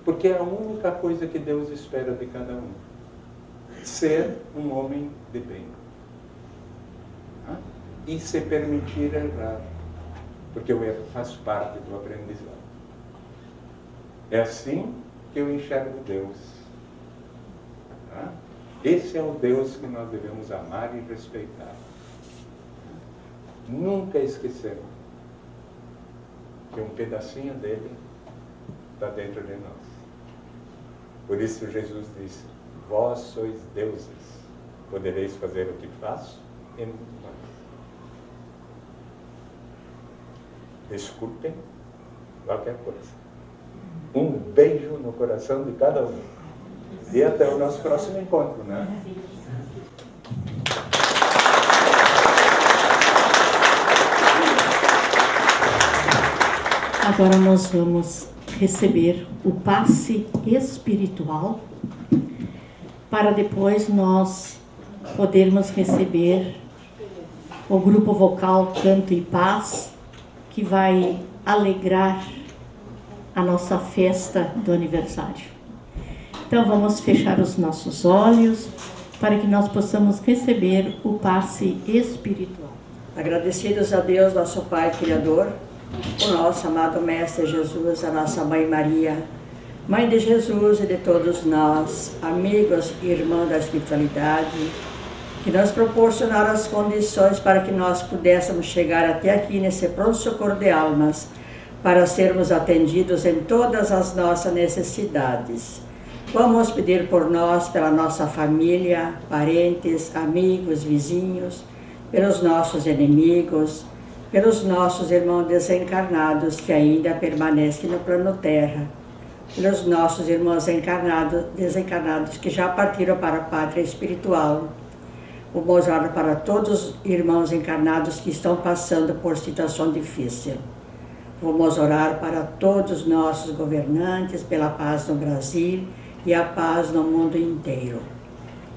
[SPEAKER 2] Porque é a única coisa que Deus espera de cada um. Ser um homem de bem. E se permitir errar. Porque o erro faz parte do aprendizado. É assim que eu enxergo Deus. Esse é o Deus que nós devemos amar e respeitar. Nunca esquecemos que um pedacinho dele está dentro de nós. Por isso Jesus disse, vós sois deuses, podereis fazer o que faço e muito mais. Desculpem qualquer coisa. Um beijo no coração de cada um. E até o nosso próximo encontro, né?
[SPEAKER 1] Agora nós vamos receber o passe espiritual para depois nós podermos receber o grupo vocal Canto e Paz, que vai alegrar a nossa festa do aniversário. Então vamos fechar os nossos olhos para que nós possamos receber o passe espiritual.
[SPEAKER 3] Agradecidos a Deus, nosso Pai Criador, o nosso amado Mestre Jesus, a nossa Mãe Maria, Mãe de Jesus e de todos nós, amigos e irmãos da espiritualidade, que nos proporcionaram as condições para que nós pudéssemos chegar até aqui nesse pronto-socorro de almas, para sermos atendidos em todas as nossas necessidades. Vamos pedir por nós, pela nossa família, parentes, amigos, vizinhos, pelos nossos inimigos, pelos nossos irmãos desencarnados que ainda permanecem no plano Terra, pelos nossos irmãos desencarnados que já partiram para a pátria espiritual. Vamos orar para todos os irmãos encarnados que estão passando por situação difícil. Vamos orar para todos os nossos governantes, pela paz no Brasil e a paz no mundo inteiro.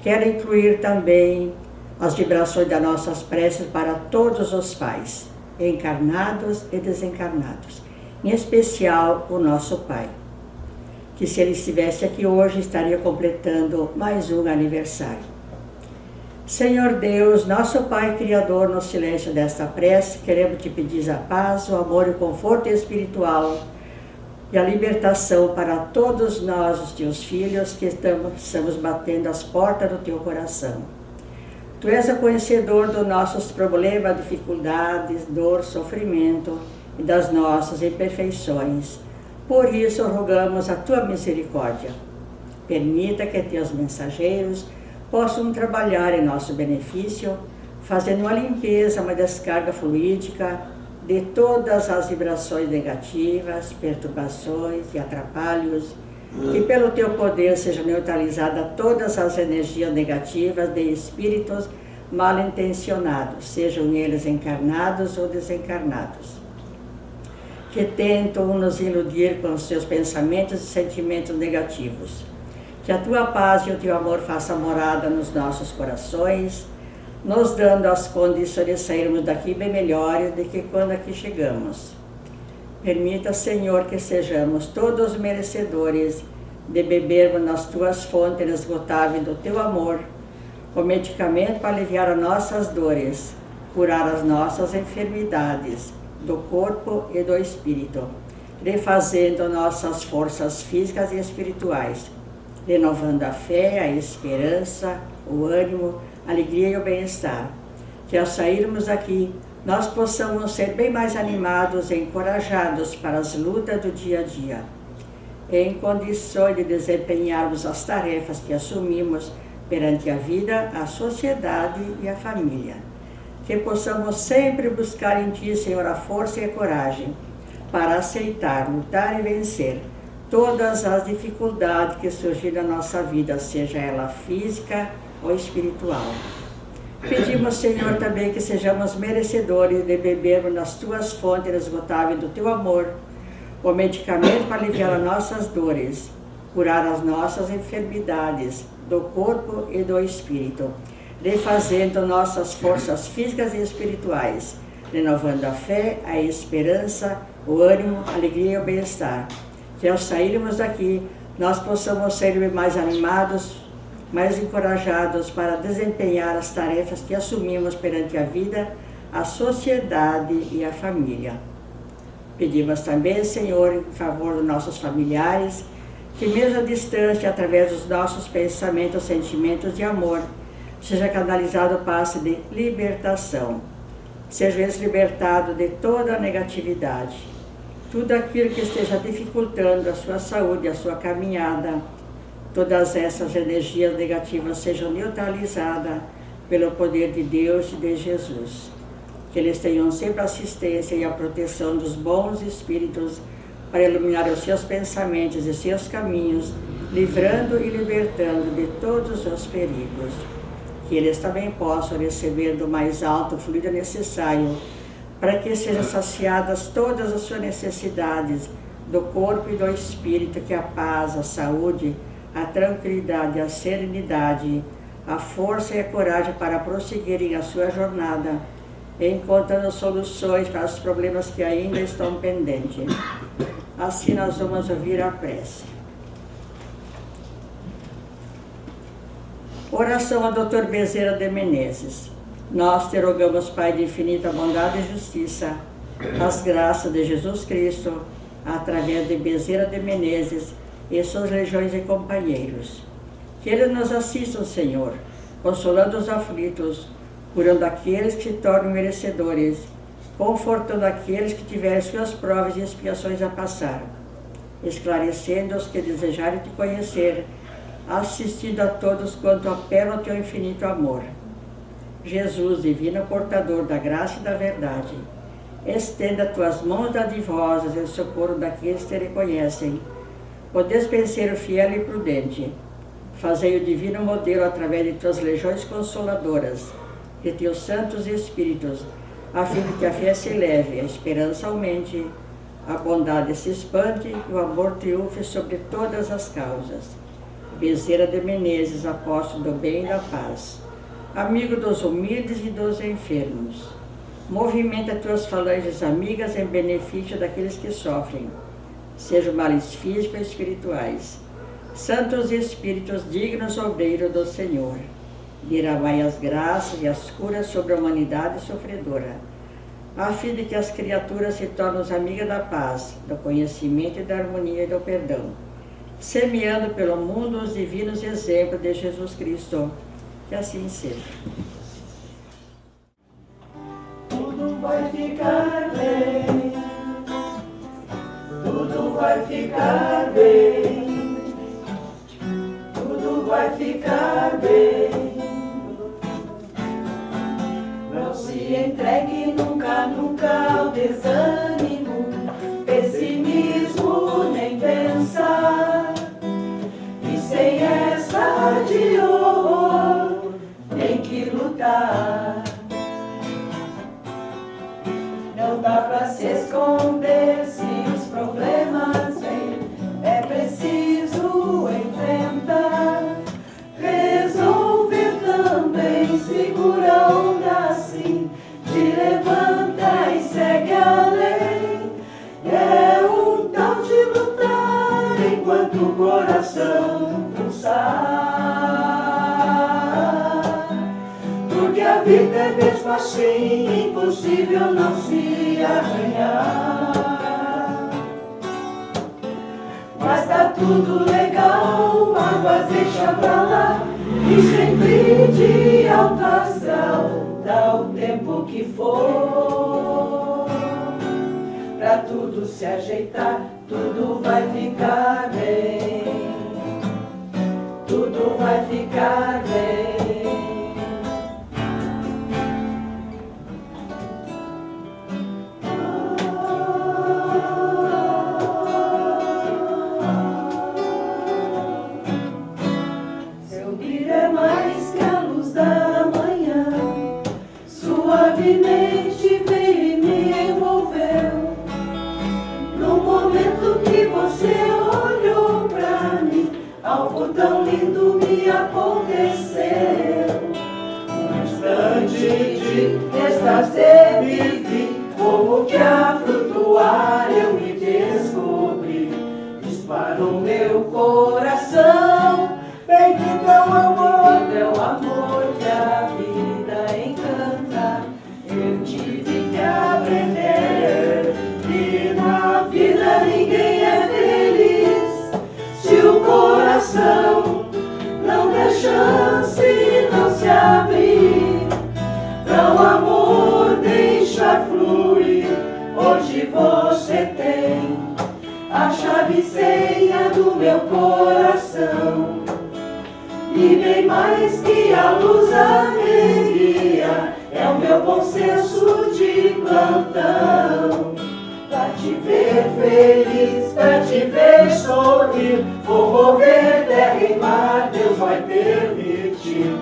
[SPEAKER 3] Quero incluir também as vibrações das nossas preces para todos os pais, encarnados e desencarnados, em especial o nosso Pai, que se ele estivesse aqui hoje estaria completando mais um aniversário. Senhor Deus, nosso Pai Criador, no silêncio desta prece, queremos te pedir a paz, o amor e o conforto espiritual e a libertação para todos nós, os teus filhos, que estamos batendo as portas do teu coração. Tu és o conhecedor dos nossos problemas, dificuldades, dor, sofrimento e das nossas imperfeições. Por isso, rogamos a tua misericórdia. Permita que teus mensageiros possam trabalhar em nosso benefício, fazendo uma limpeza, uma descarga fluídica de todas as vibrações negativas, perturbações e atrapalhos, e pelo teu poder seja neutralizada todas as energias negativas de espíritos mal intencionados, sejam eles encarnados ou desencarnados, que tentam nos iludir com os seus pensamentos e sentimentos negativos. Que a tua paz e o teu amor façam morada nos nossos corações, nos dando as condições de sairmos daqui bem melhores do que quando aqui chegamos. Permita, Senhor, que sejamos todos merecedores de bebermos nas tuas fontes inesgotáveis do teu amor, o medicamento para aliviar as nossas dores, curar as nossas enfermidades do corpo e do espírito, refazendo nossas forças físicas e espirituais, renovando a fé, a esperança, o ânimo, a alegria e o bem-estar. Que ao sairmos daqui, nós possamos ser bem mais animados e encorajados para as lutas do dia a dia, em condições de desempenharmos as tarefas que assumimos perante a vida, a sociedade e a família. Que possamos sempre buscar em Ti, Senhor, a força e a coragem para aceitar, lutar e vencer todas as dificuldades que surgirem na nossa vida, seja ela física ou espiritual. Pedimos, Senhor, também que sejamos merecedores de bebermos nas tuas fontes inesgotáveis do teu amor, o medicamento para aliviar as nossas dores, curar as nossas enfermidades do corpo e do espírito, refazendo nossas forças físicas e espirituais, renovando a fé, a esperança, o ânimo, a alegria e o bem-estar. Que ao sairmos daqui, nós possamos ser mais animados, mais encorajados para desempenhar as tarefas que assumimos perante a vida, a sociedade e a família. Pedimos também, Senhor, em favor dos nossos familiares, que mesmo à distância, através dos nossos pensamentos, sentimentos de amor, seja canalizado o passe de libertação. Seja eles libertados de toda a negatividade, tudo aquilo que esteja dificultando a sua saúde, a sua caminhada, todas essas energias negativas sejam neutralizadas pelo poder de Deus e de Jesus. Que eles tenham sempre a assistência e a proteção dos bons espíritos para iluminar os seus pensamentos e seus caminhos, livrando e libertando de todos os perigos. Que eles também possam receber do mais alto fluido necessário para que sejam saciadas todas as suas necessidades do corpo e do espírito, que a paz, a saúde, a tranquilidade, a serenidade, a força e a coragem para prosseguirem a sua jornada encontrando soluções para os problemas que ainda estão pendentes. Assim nós vamos ouvir a prece. Oração a Dr. Bezerra de Menezes. Nós te rogamos, Pai de infinita bondade e justiça, as graças de Jesus Cristo, através de Bezerra de Menezes e suas legiões e companheiros. Que Ele nos assista, Senhor, consolando os aflitos, curando aqueles que se tornam merecedores, confortando aqueles que tiverem suas provas e expiações a passar, esclarecendo os que desejarem te conhecer, assistindo a todos quanto apelam ao teu infinito amor. Jesus, divino portador da graça e da verdade, estenda tuas mãos dadivosas em socorro daqueles que te reconhecem. O despenseiro fiel e prudente, fazei o divino modelo através de tuas legiões consoladoras, de teus santos espíritos, a fim de que a fé se eleve, a esperança aumente, a bondade se expande e o amor triunfe sobre todas as causas. Bezerra de Menezes, apóstolo do bem e da paz, amigo dos humildes e dos enfermos, movimenta tuas falanges amigas em benefício daqueles que sofrem, sejam males físicos e espirituais. Santos Espíritos dignos obreiros do Senhor, derramai as graças e as curas sobre a humanidade sofredora, a fim de que as criaturas se tornem amigas da paz, do conhecimento e da harmonia e do perdão, semeando pelo mundo os divinos exemplos de Jesus Cristo. Que assim seja.
[SPEAKER 4] Tudo vai ficar bem, tudo vai ficar bem, tudo vai ficar bem. Não se entregue nunca, nunca ao desânimo, pessimismo, nem pensar. E sem essa de horror, tem que lutar. Não dá pra se esconder se os problemas vêm, é preciso enfrentar, resolver também, segura a onda assim, te levanta e segue além. É um tal de lutar enquanto o coração pulsar, porque a vida é mesmo assim, impossível não se arranhar. Mas tá tudo legal, mágoas deixa pra lá, e sempre de alto astral, dá o tempo que for, pra tudo se ajeitar, tudo vai ficar bem, tudo vai ficar bem. Seu brilho é mais que a luz da manhã, suavemente veio e me envolveu. No momento que você olhou pra mim, algo tão lindo me aconteceu. Um instante de êxtase vivi, como que a flutuar eu me descobri. Disparou meu coração, bendito é o amor que a vida encanta. Eu tive que aprender que na vida ninguém é feliz se o coração não der chance, não se abrir pra o amor deixar fluir. Hoje você tem a chave e senha do meu coração, e bem mais que a luz alegria, é o meu bom senso de plantão. Pra te ver feliz, pra te ver sorrir, vou mover terra e mar, Deus vai permitir.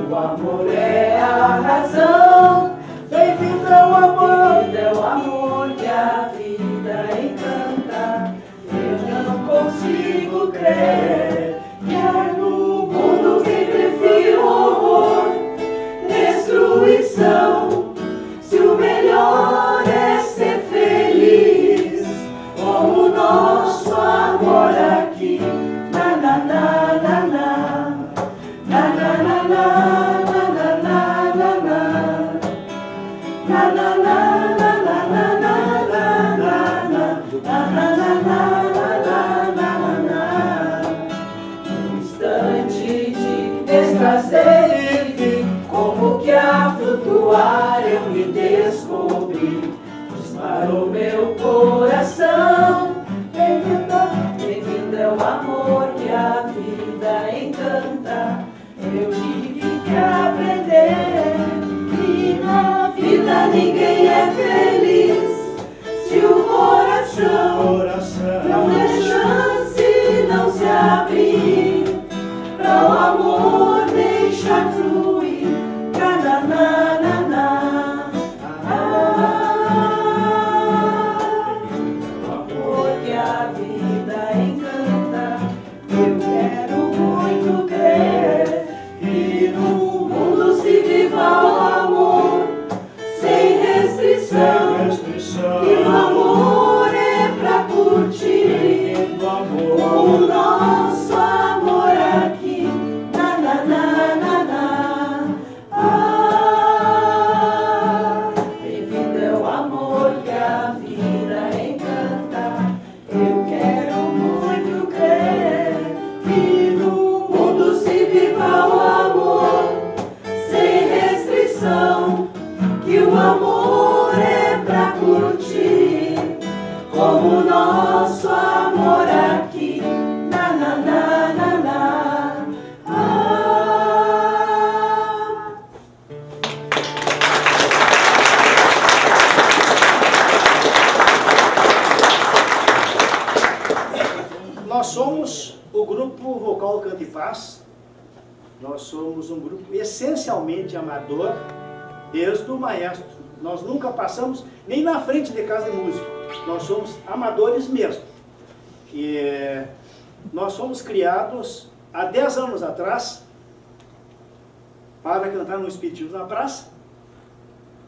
[SPEAKER 4] O amor é a razão, bem-vindo ao amor, é o amor que a vida encanta. Eu não consigo crer que no mundo quem prefere o horror, destruição. Se o meu coração. Bem-vindo é o amor que a vida encanta. Eu tive que aprender que na vida ninguém é feliz se o coração não der chance, não se abrir para o amor deixar fluir. Cananana, o amor que a vida encanta. Eu quero muito crer que no mundo se viva o amor sem restrição. E o amor é pra curtir o nosso amor aqui. Na, na, na, na, na. Bem-vindo é o amor que a vida encanta. Eu quero muito crer que no mundo se viva o amor sem restrição. Que o amor é pra curtir como o nosso amor aqui. Na, na, na, na, na.
[SPEAKER 5] Nós somos o grupo vocal Canto e Paz. Nós somos um grupo essencialmente amador, desde o maestro. Nós nunca passamos nem na frente de casa de música. Nós somos amadores mesmo. Nós fomos criados há 10 anos atrás para cantar no Espiritismo na praça.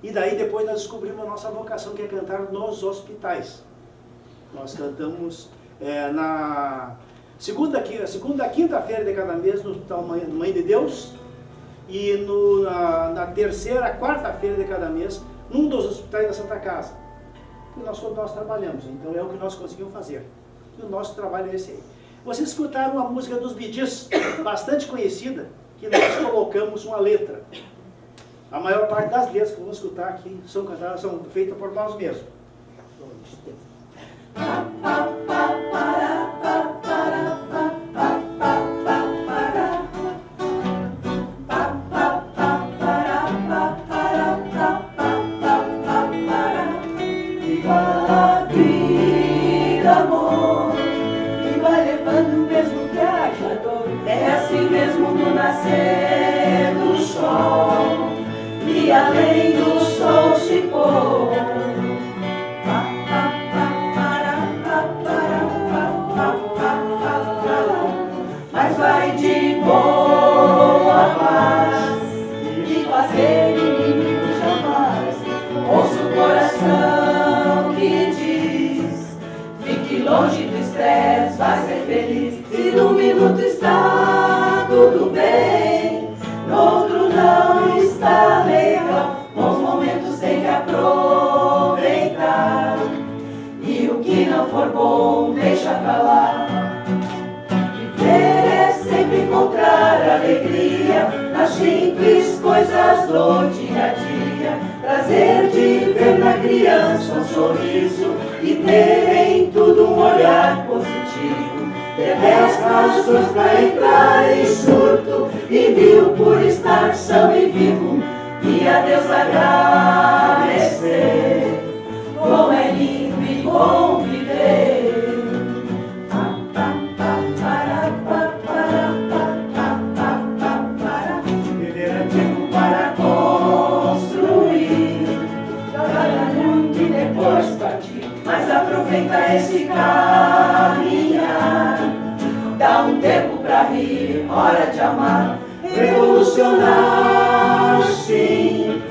[SPEAKER 5] E daí depois nós descobrimos a nossa vocação, que é cantar nos hospitais. Nós cantamos na segunda, quinta-feira de cada mês no Hospital Mãe de Deus, e na terceira, quarta-feira de cada mês, num dos hospitais da Santa Casa. E nós trabalhamos, então é o que nós conseguimos fazer. E o nosso trabalho é esse aí. Vocês escutaram uma música dos Bee Gees, bastante conhecida, que nós colocamos uma letra. A maior parte das letras que vamos escutar aqui são feitas por nós mesmos.
[SPEAKER 4] Igual a vida, amor, que vai levando mesmo que haja dor. É assim mesmo no nascer do sol, e além do sol se pôr. Mas vai de boa paz, de fazer inimigo jamais. Ouça o coração que diz: fique longe do estresse, vai ser feliz. Se num minuto está tudo bem, no outro não está legal. Bons momentos tem que aproveitar, e o que não for bom deixa pra lá. Viver é sempre encontrar alegria nas simples coisas do dia a dia. Prazer de ver na criança um sorriso e ter em tudo um olhar positivo. Ter 10 razões pra entrar em surto e 1000 por estar são e vivo. E a Deus agradecer, como é lindo e bom viver. Viver é tempo para construir, trabalhar muito e depois partir. Mas aproveita esse caminhar, dá um tempo pra rir, hora de amar. Revolucionar, sim,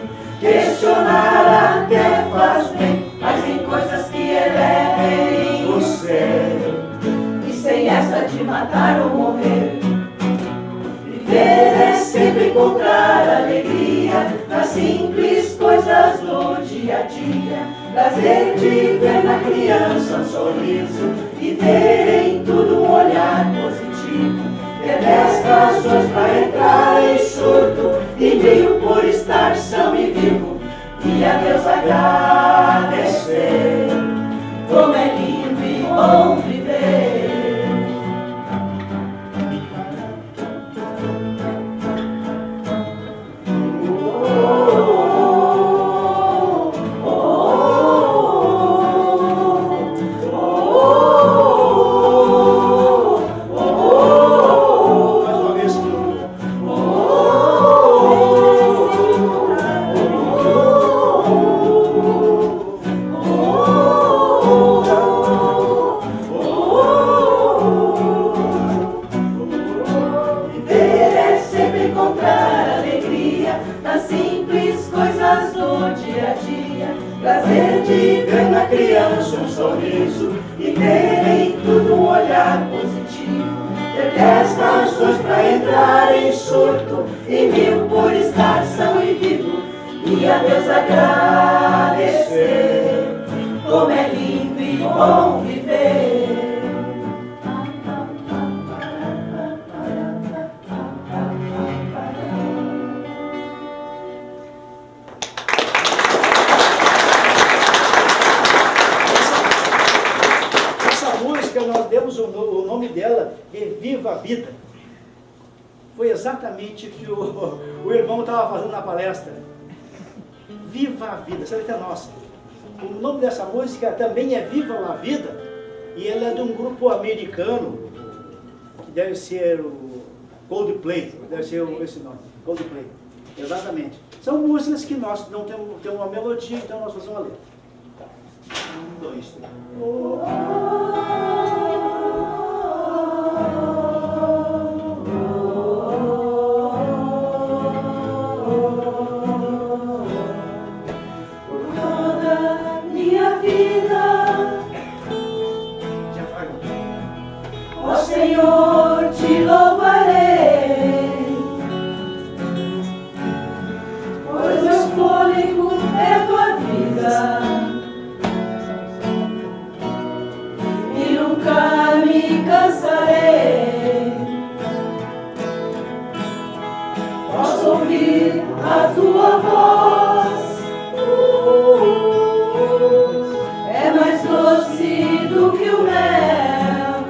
[SPEAKER 4] questionar até faz bem, mas em coisas que elevem o ser, e sem essa de matar ou morrer. Viver é sempre encontrar alegria nas simples coisas do dia a dia. Prazer de ver na criança um sorriso e ter em tudo um olhar positivo. Ter 10 razões para entrar em surto e 1000 por estar são e vivo. E a Deus agradecer. criança um sorriso e ter em tudo um olhar positivo. Detesta as dores pra entrar em surto e 1000 por estar são e vivo. E a Deus agradecer, como é lindo e bom viver.
[SPEAKER 5] Nós demos o nome dela de Viva a Vida. Foi exatamente o que o irmão estava fazendo na palestra. Viva a Vida, essa letra é nossa. O nome dessa música também é Viva a Vida, e ela é de um grupo americano, que deve ser o Coldplay, deve ser esse nome, Coldplay. Exatamente. São músicas que nós não temos uma melodia, então nós fazemos uma letra. 1, 2, 3.
[SPEAKER 4] Ó Senhor, te louvarei, pois meu fôlego é tua vida e nunca me cansarei. Posso ouvir a tua voz, é mais doce do que o mel,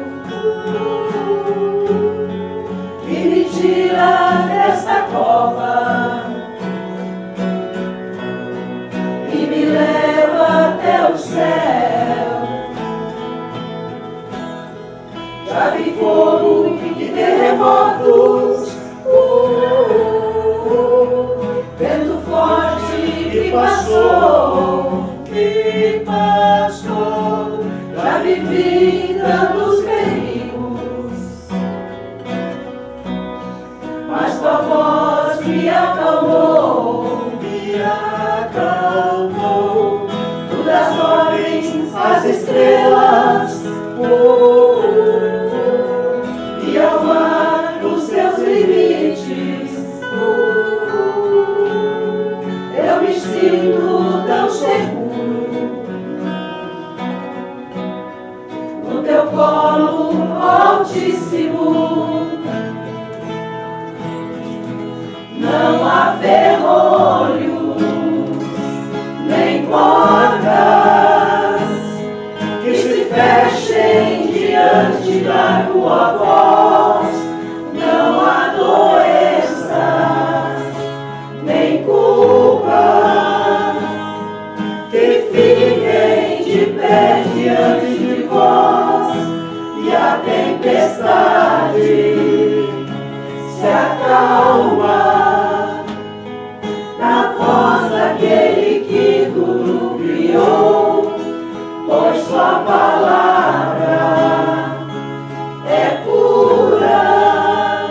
[SPEAKER 4] e me tira desta cova e me leva até o céu. Já vi fogo e terremotos, vento forte que passou, já vivi tantos perigos, mas tua voz me acalmou, tu das nuvens as estrelas, e ao mar os seus limites, eu me sinto tão seguro no teu colo altíssimo. Não há ferrolhos nem portas que se fechem diante da tua voz. Não há doenças nem culpas que fiquem de pé diante de vós, e a tempestade se acalma na voz daquele que tudo criou, pois sua palavra é pura,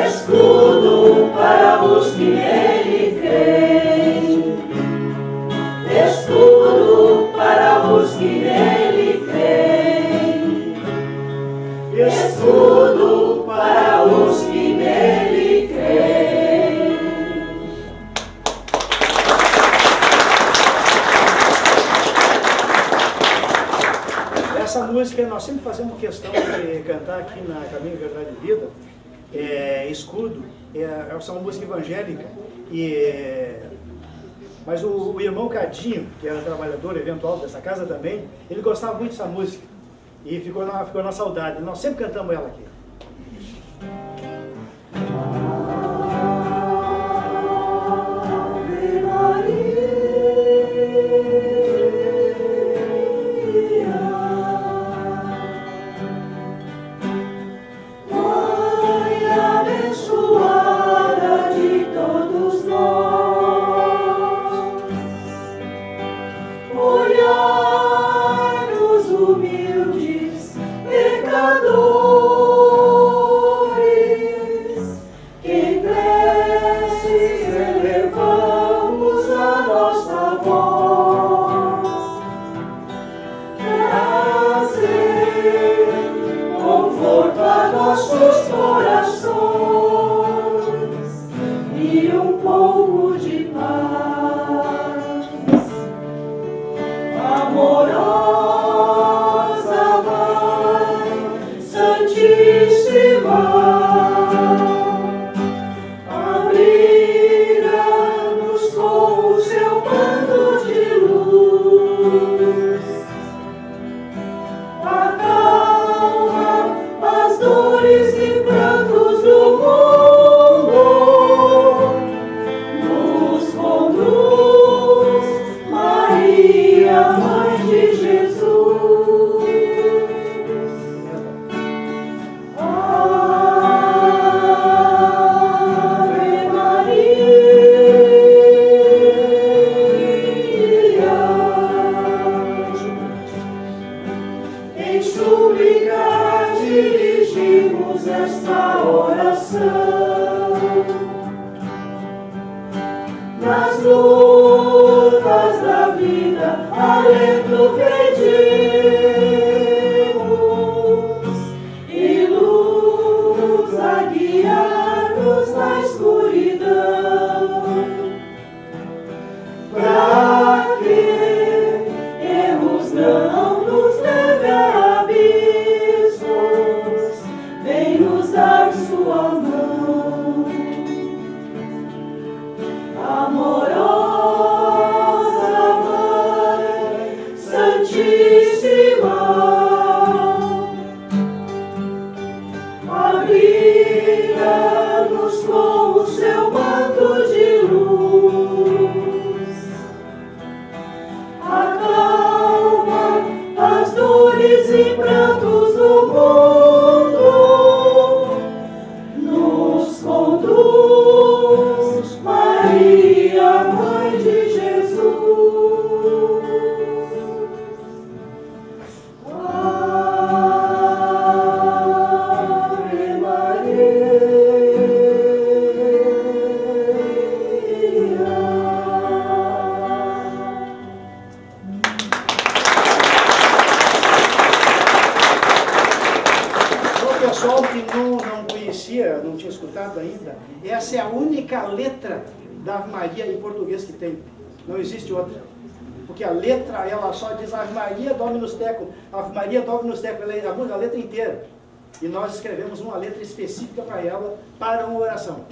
[SPEAKER 4] escudo para os que nele creem, escudo para os que nele creem, escudo para os que nele creem.
[SPEAKER 5] Essa música nós sempre fazemos questão de cantar aqui na Caminho, Verdade e Vida. Escudo, essa é uma música evangélica, mas o irmão Cadinho, que era trabalhador eventual dessa casa também, ele gostava muito dessa música e ficou na saudade. Nós sempre cantamos ela aqui.
[SPEAKER 4] Olhar-nos humildes pecadores. Nas lutas da vida, alento pedimos, e luz a guiar-nos na escuridão, pra que erros não nos leve a abismos, vem nos dar sua mão. Amorosa Mãe Santíssima, abriga-nos com o seu manto de luz, acalma as dores e prantos do mundo, nos conduz, Maria, Mãe de Jesus. Ave Maria.
[SPEAKER 5] O pessoal que não conhecia, não tinha escutado ainda, essa é a única letra da Ave Maria em português que tem. Não existe outra. Porque a letra, ela só diz Ave Maria, Dominus Tecum. Ave Maria, Dominus Tecum. Ela é a letra inteira. E nós escrevemos uma letra específica para ela, para uma oração.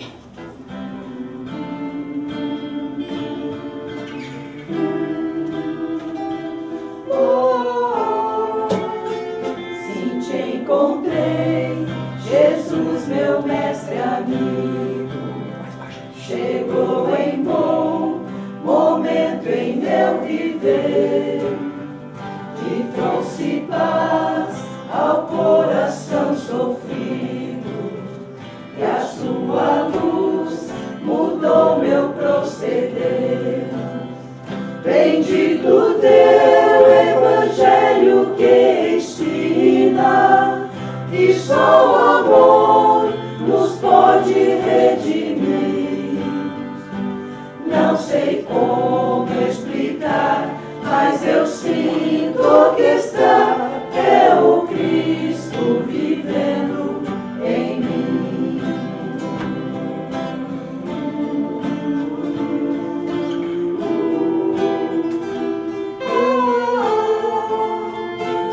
[SPEAKER 4] Sim, te encontrei, Jesus, meu mestre amigo. Chegou em bom momento em meu viver, e trouxe paz ao coração sofrido, e a sua luz mudou meu proceder. Bendito teu evangelho que ensina que só o amor nos pode redimir. Não sei como explicar, mas eu sinto que está é o Cristo vivendo em mim.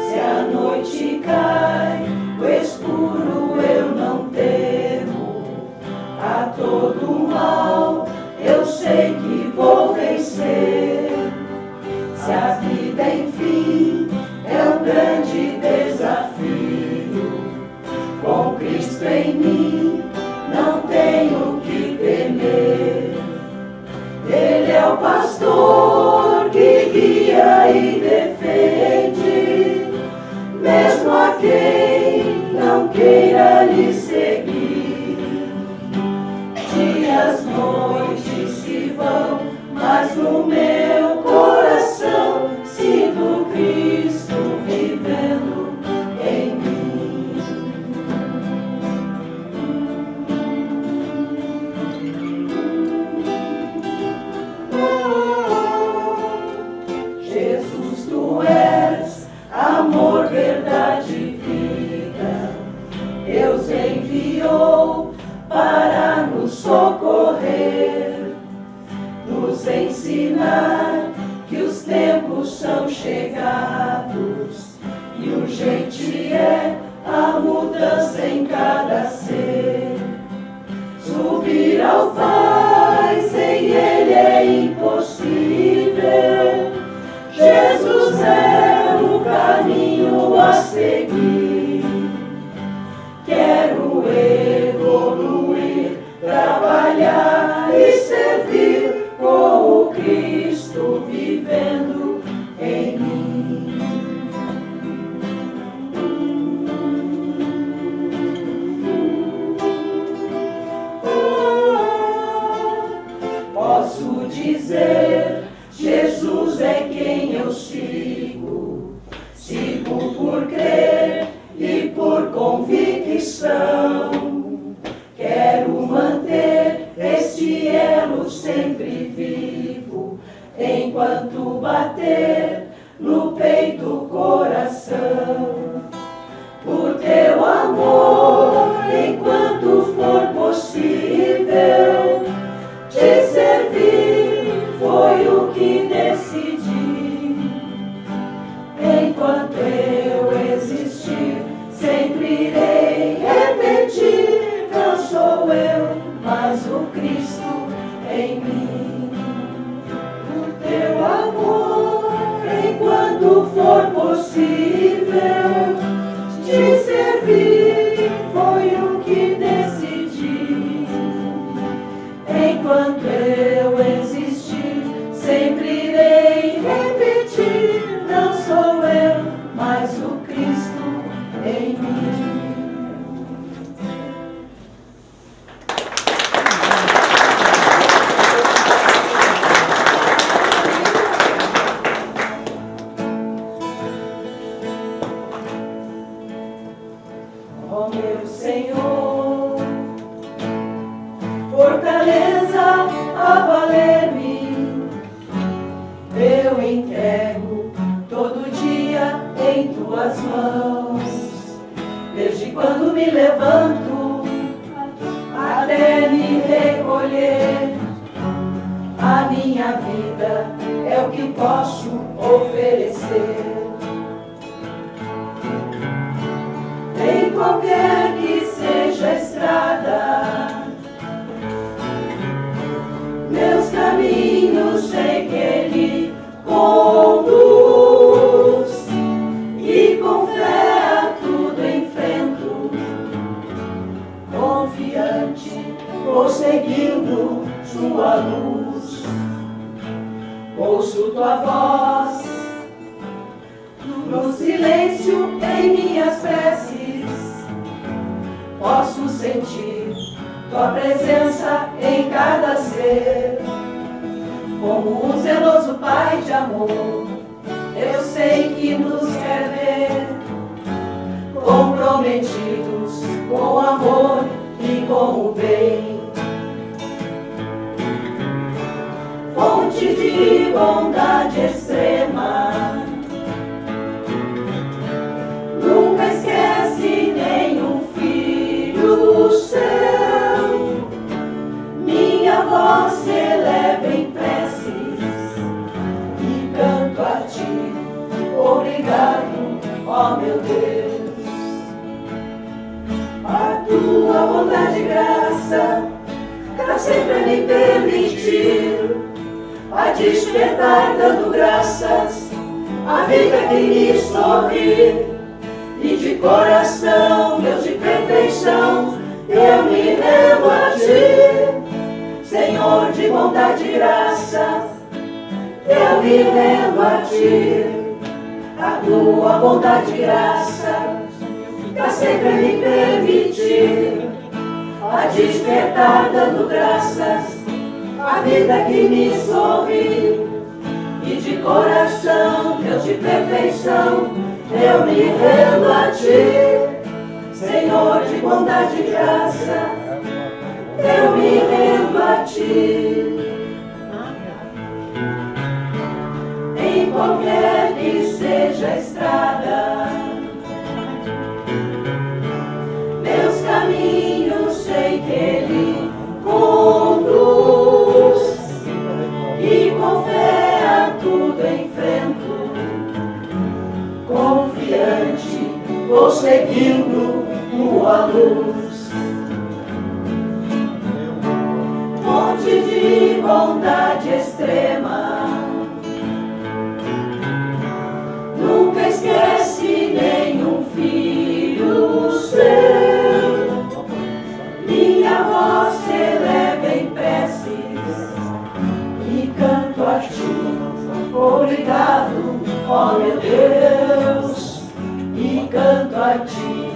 [SPEAKER 4] Se a noite cai, o escuro eu não temo, a todo mal eu sei que vou vencer. Se a vida enfim é um grande desafio, com Cristo em mim não tenho que temer. Ele é o pastor que guia e defende, mesmo a quem não queira lhe seguir. Dias, noites se vão, mas no meu coração sinto Cristo vivendo em mim. Jesus, tu és amor, verdade e vida. Deus enviou para nos socorrer, nos ensinar que os tempos são chegados e urgente é a mudança em cada ser. Subir ao Pai sem Ele é impossível. Jesus é o caminho a seguir. Quero evoluir, trabalhar e servir com o Cristo vivendo em mim. Posso dizer, Jesus é quem eu sigo. Sigo por crer e por convicção. Quero coração. Por teu amor, enquanto for possível, te servir foi o que decidi. Enquanto eu existir, sempre irei repetir: não sou eu, mas o Cristo em mim. Por teu amor, enquanto for possível, te servir foi o que decidi. Enquanto eu existir, sempre irei repetir: não sou eu, mas o Cristo em mim. Ó meu Senhor, fortaleza a valer-me, eu entrego todo dia em tuas mãos. Desde quando me levanto até me recolher, a minha vida é o que posso oferecer. Em qualquer que seja a estrada, meus caminhos sei que Ele conduz, e com fé a tudo enfrento, confiante, vou seguindo Sua luz. Ouço Tua voz no silêncio em minhas preces, posso sentir Tua presença em cada ser. Como um zeloso Pai de amor, eu sei que nos quer ver comprometidos com o amor e com o bem. Fonte de bondade extrema, nunca esquece nenhum filho seu. Minha voz eleva em preces e canto a Ti. Obrigado, ó meu Deus. A Tua bondade e graça tá sempre a me permitir a despertar dando graças à vida que me sorri. E de coração, Deus de perfeição, eu me rendo a Ti. Senhor de bondade e graça, eu me rendo a Ti. A Tua bondade e graça tá sempre a me permitir a despertar dando graças à vida que me sorri. E de coração, Deus de perfeição, eu me rendo a Ti. Senhor de bondade e graça, eu me rendo a Ti. Em qualquer que seja a estrada, meus caminhos sei que Ele conduz, e com fé a tudo enfrento, confiante, vou seguindo Tua luz. Fonte de bondade extrema, nunca esquece nenhum filho seu. Minha voz se eleva em preces e canto a Ti. Obrigado, ó meu Deus, e canto a Ti.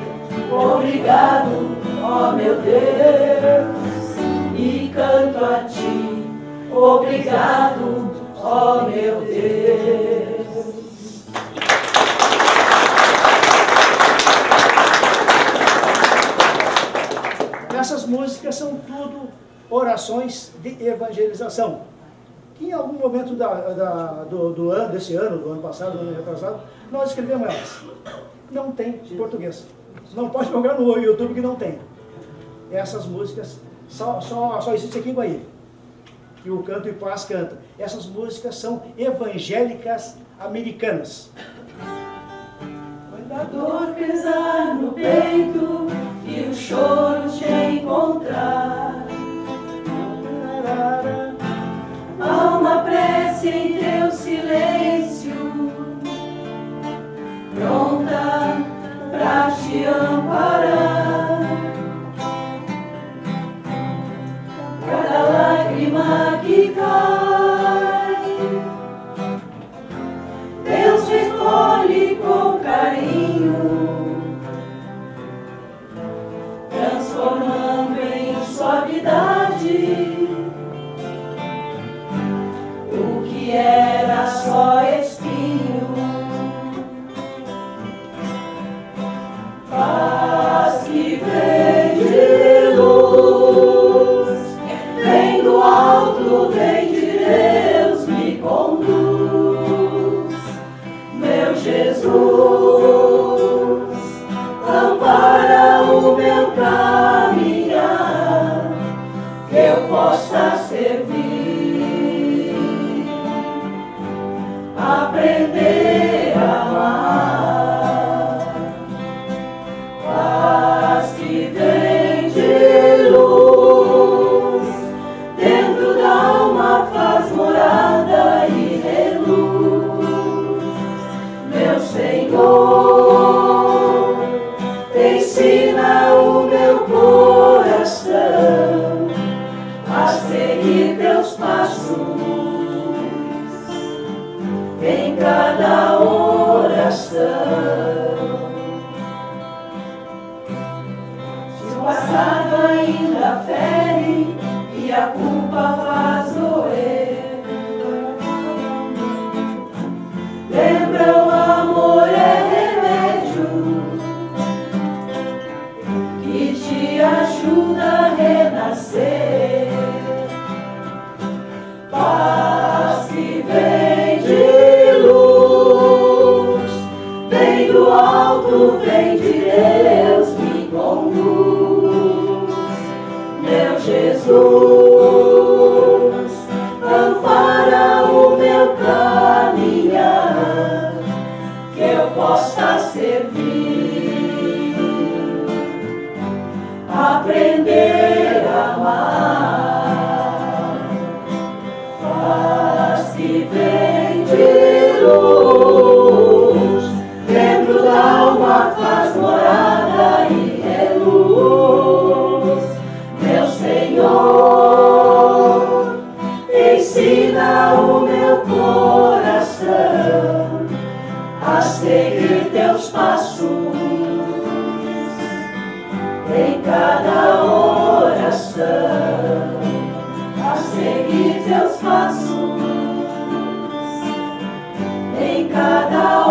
[SPEAKER 4] Obrigado, ó meu Deus, e canto a Ti. Obrigado, ó meu Deus.
[SPEAKER 5] Essas músicas são tudo orações de evangelização. que em algum momento desse ano, do ano passado, do ano retrasado, nós escrevemos elas. Não tem português. Não pode procurar no YouTube que não tem. Essas músicas só existe aqui em Guaíba. E o Canto e Paz canta. Essas músicas são evangélicas americanas.
[SPEAKER 4] Quando a dor pesar no peito e o choro te encontrar, há uma prece em teu silêncio, pronta pra te amparar. Cada lágrima que cai, Deus recolhe com carinho, transformando em suavidade o que era só espinho. Paz que vem de luz, vem do alto, vem de Deus, me conduz, meu Jesus, ampara o meu caminhar, que eu possa servir, aprender a amar. Paz que vem de luz, dentro da alma faz morada e reluz. Meu Senhor, ensina o meu coração a seguir teus passos em cada oração. Se o passado ainda fere e a culpa faz doer, lembra o amor é remédio que te ajuda a renascer. Paz que vem de luz, vem do alto, vem de Deus, me conduz, meu Jesus, ampara o meu caminhar, que eu possa servir, aprender a amar. Paz que vem de luz, dentro da alma faz morada e reluz. Meu Senhor, ensina o meu coração a seguir teus passos em cada oração, a seguir teus passos em cada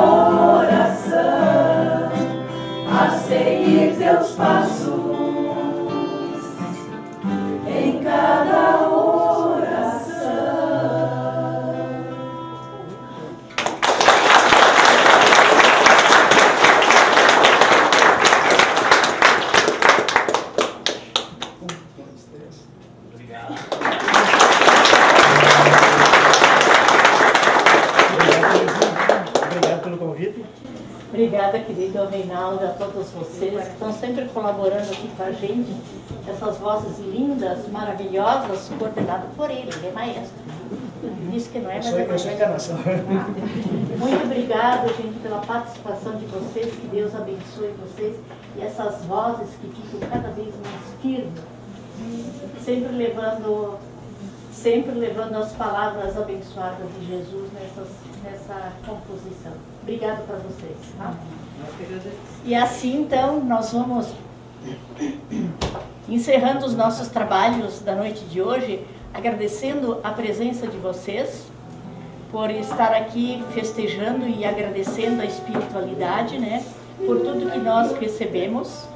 [SPEAKER 4] oração, a seguir teus passos em cada oração.
[SPEAKER 5] Obrigado pelo convite.
[SPEAKER 1] Obrigada, querido Reinaldo, a todos vocês que estão sempre colaborando aqui com a gente. Essas vozes lindas, maravilhosas, coordenadas por ele é maestro. Diz que não é, mas é
[SPEAKER 5] Eu sou encarnação.
[SPEAKER 1] Muito obrigada, gente, pela participação de vocês. Que Deus abençoe vocês e essas vozes que ficam cada vez mais firmes, sempre levando as palavras abençoadas de Jesus nessa composição. Obrigada para vocês. Tá? E assim, então, nós vamos encerrando os nossos trabalhos da noite de hoje, agradecendo a presença de vocês, por estar aqui festejando e agradecendo a espiritualidade, né, por tudo que nós recebemos,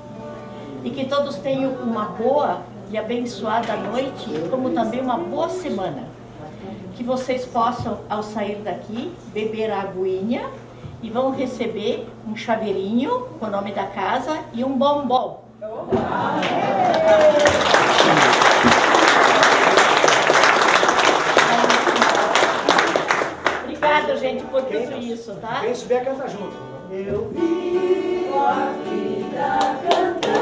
[SPEAKER 1] e que todos tenham uma boa e abençoada noite, como também uma boa semana. que vocês possam, ao sair daqui, beber a aguinha e vão receber um chaveirinho com o nome da casa e um bombom. Obrigada, gente, por tudo isso, tá?
[SPEAKER 5] Quem souber canta junto.
[SPEAKER 4] Eu vivo a vida cantando.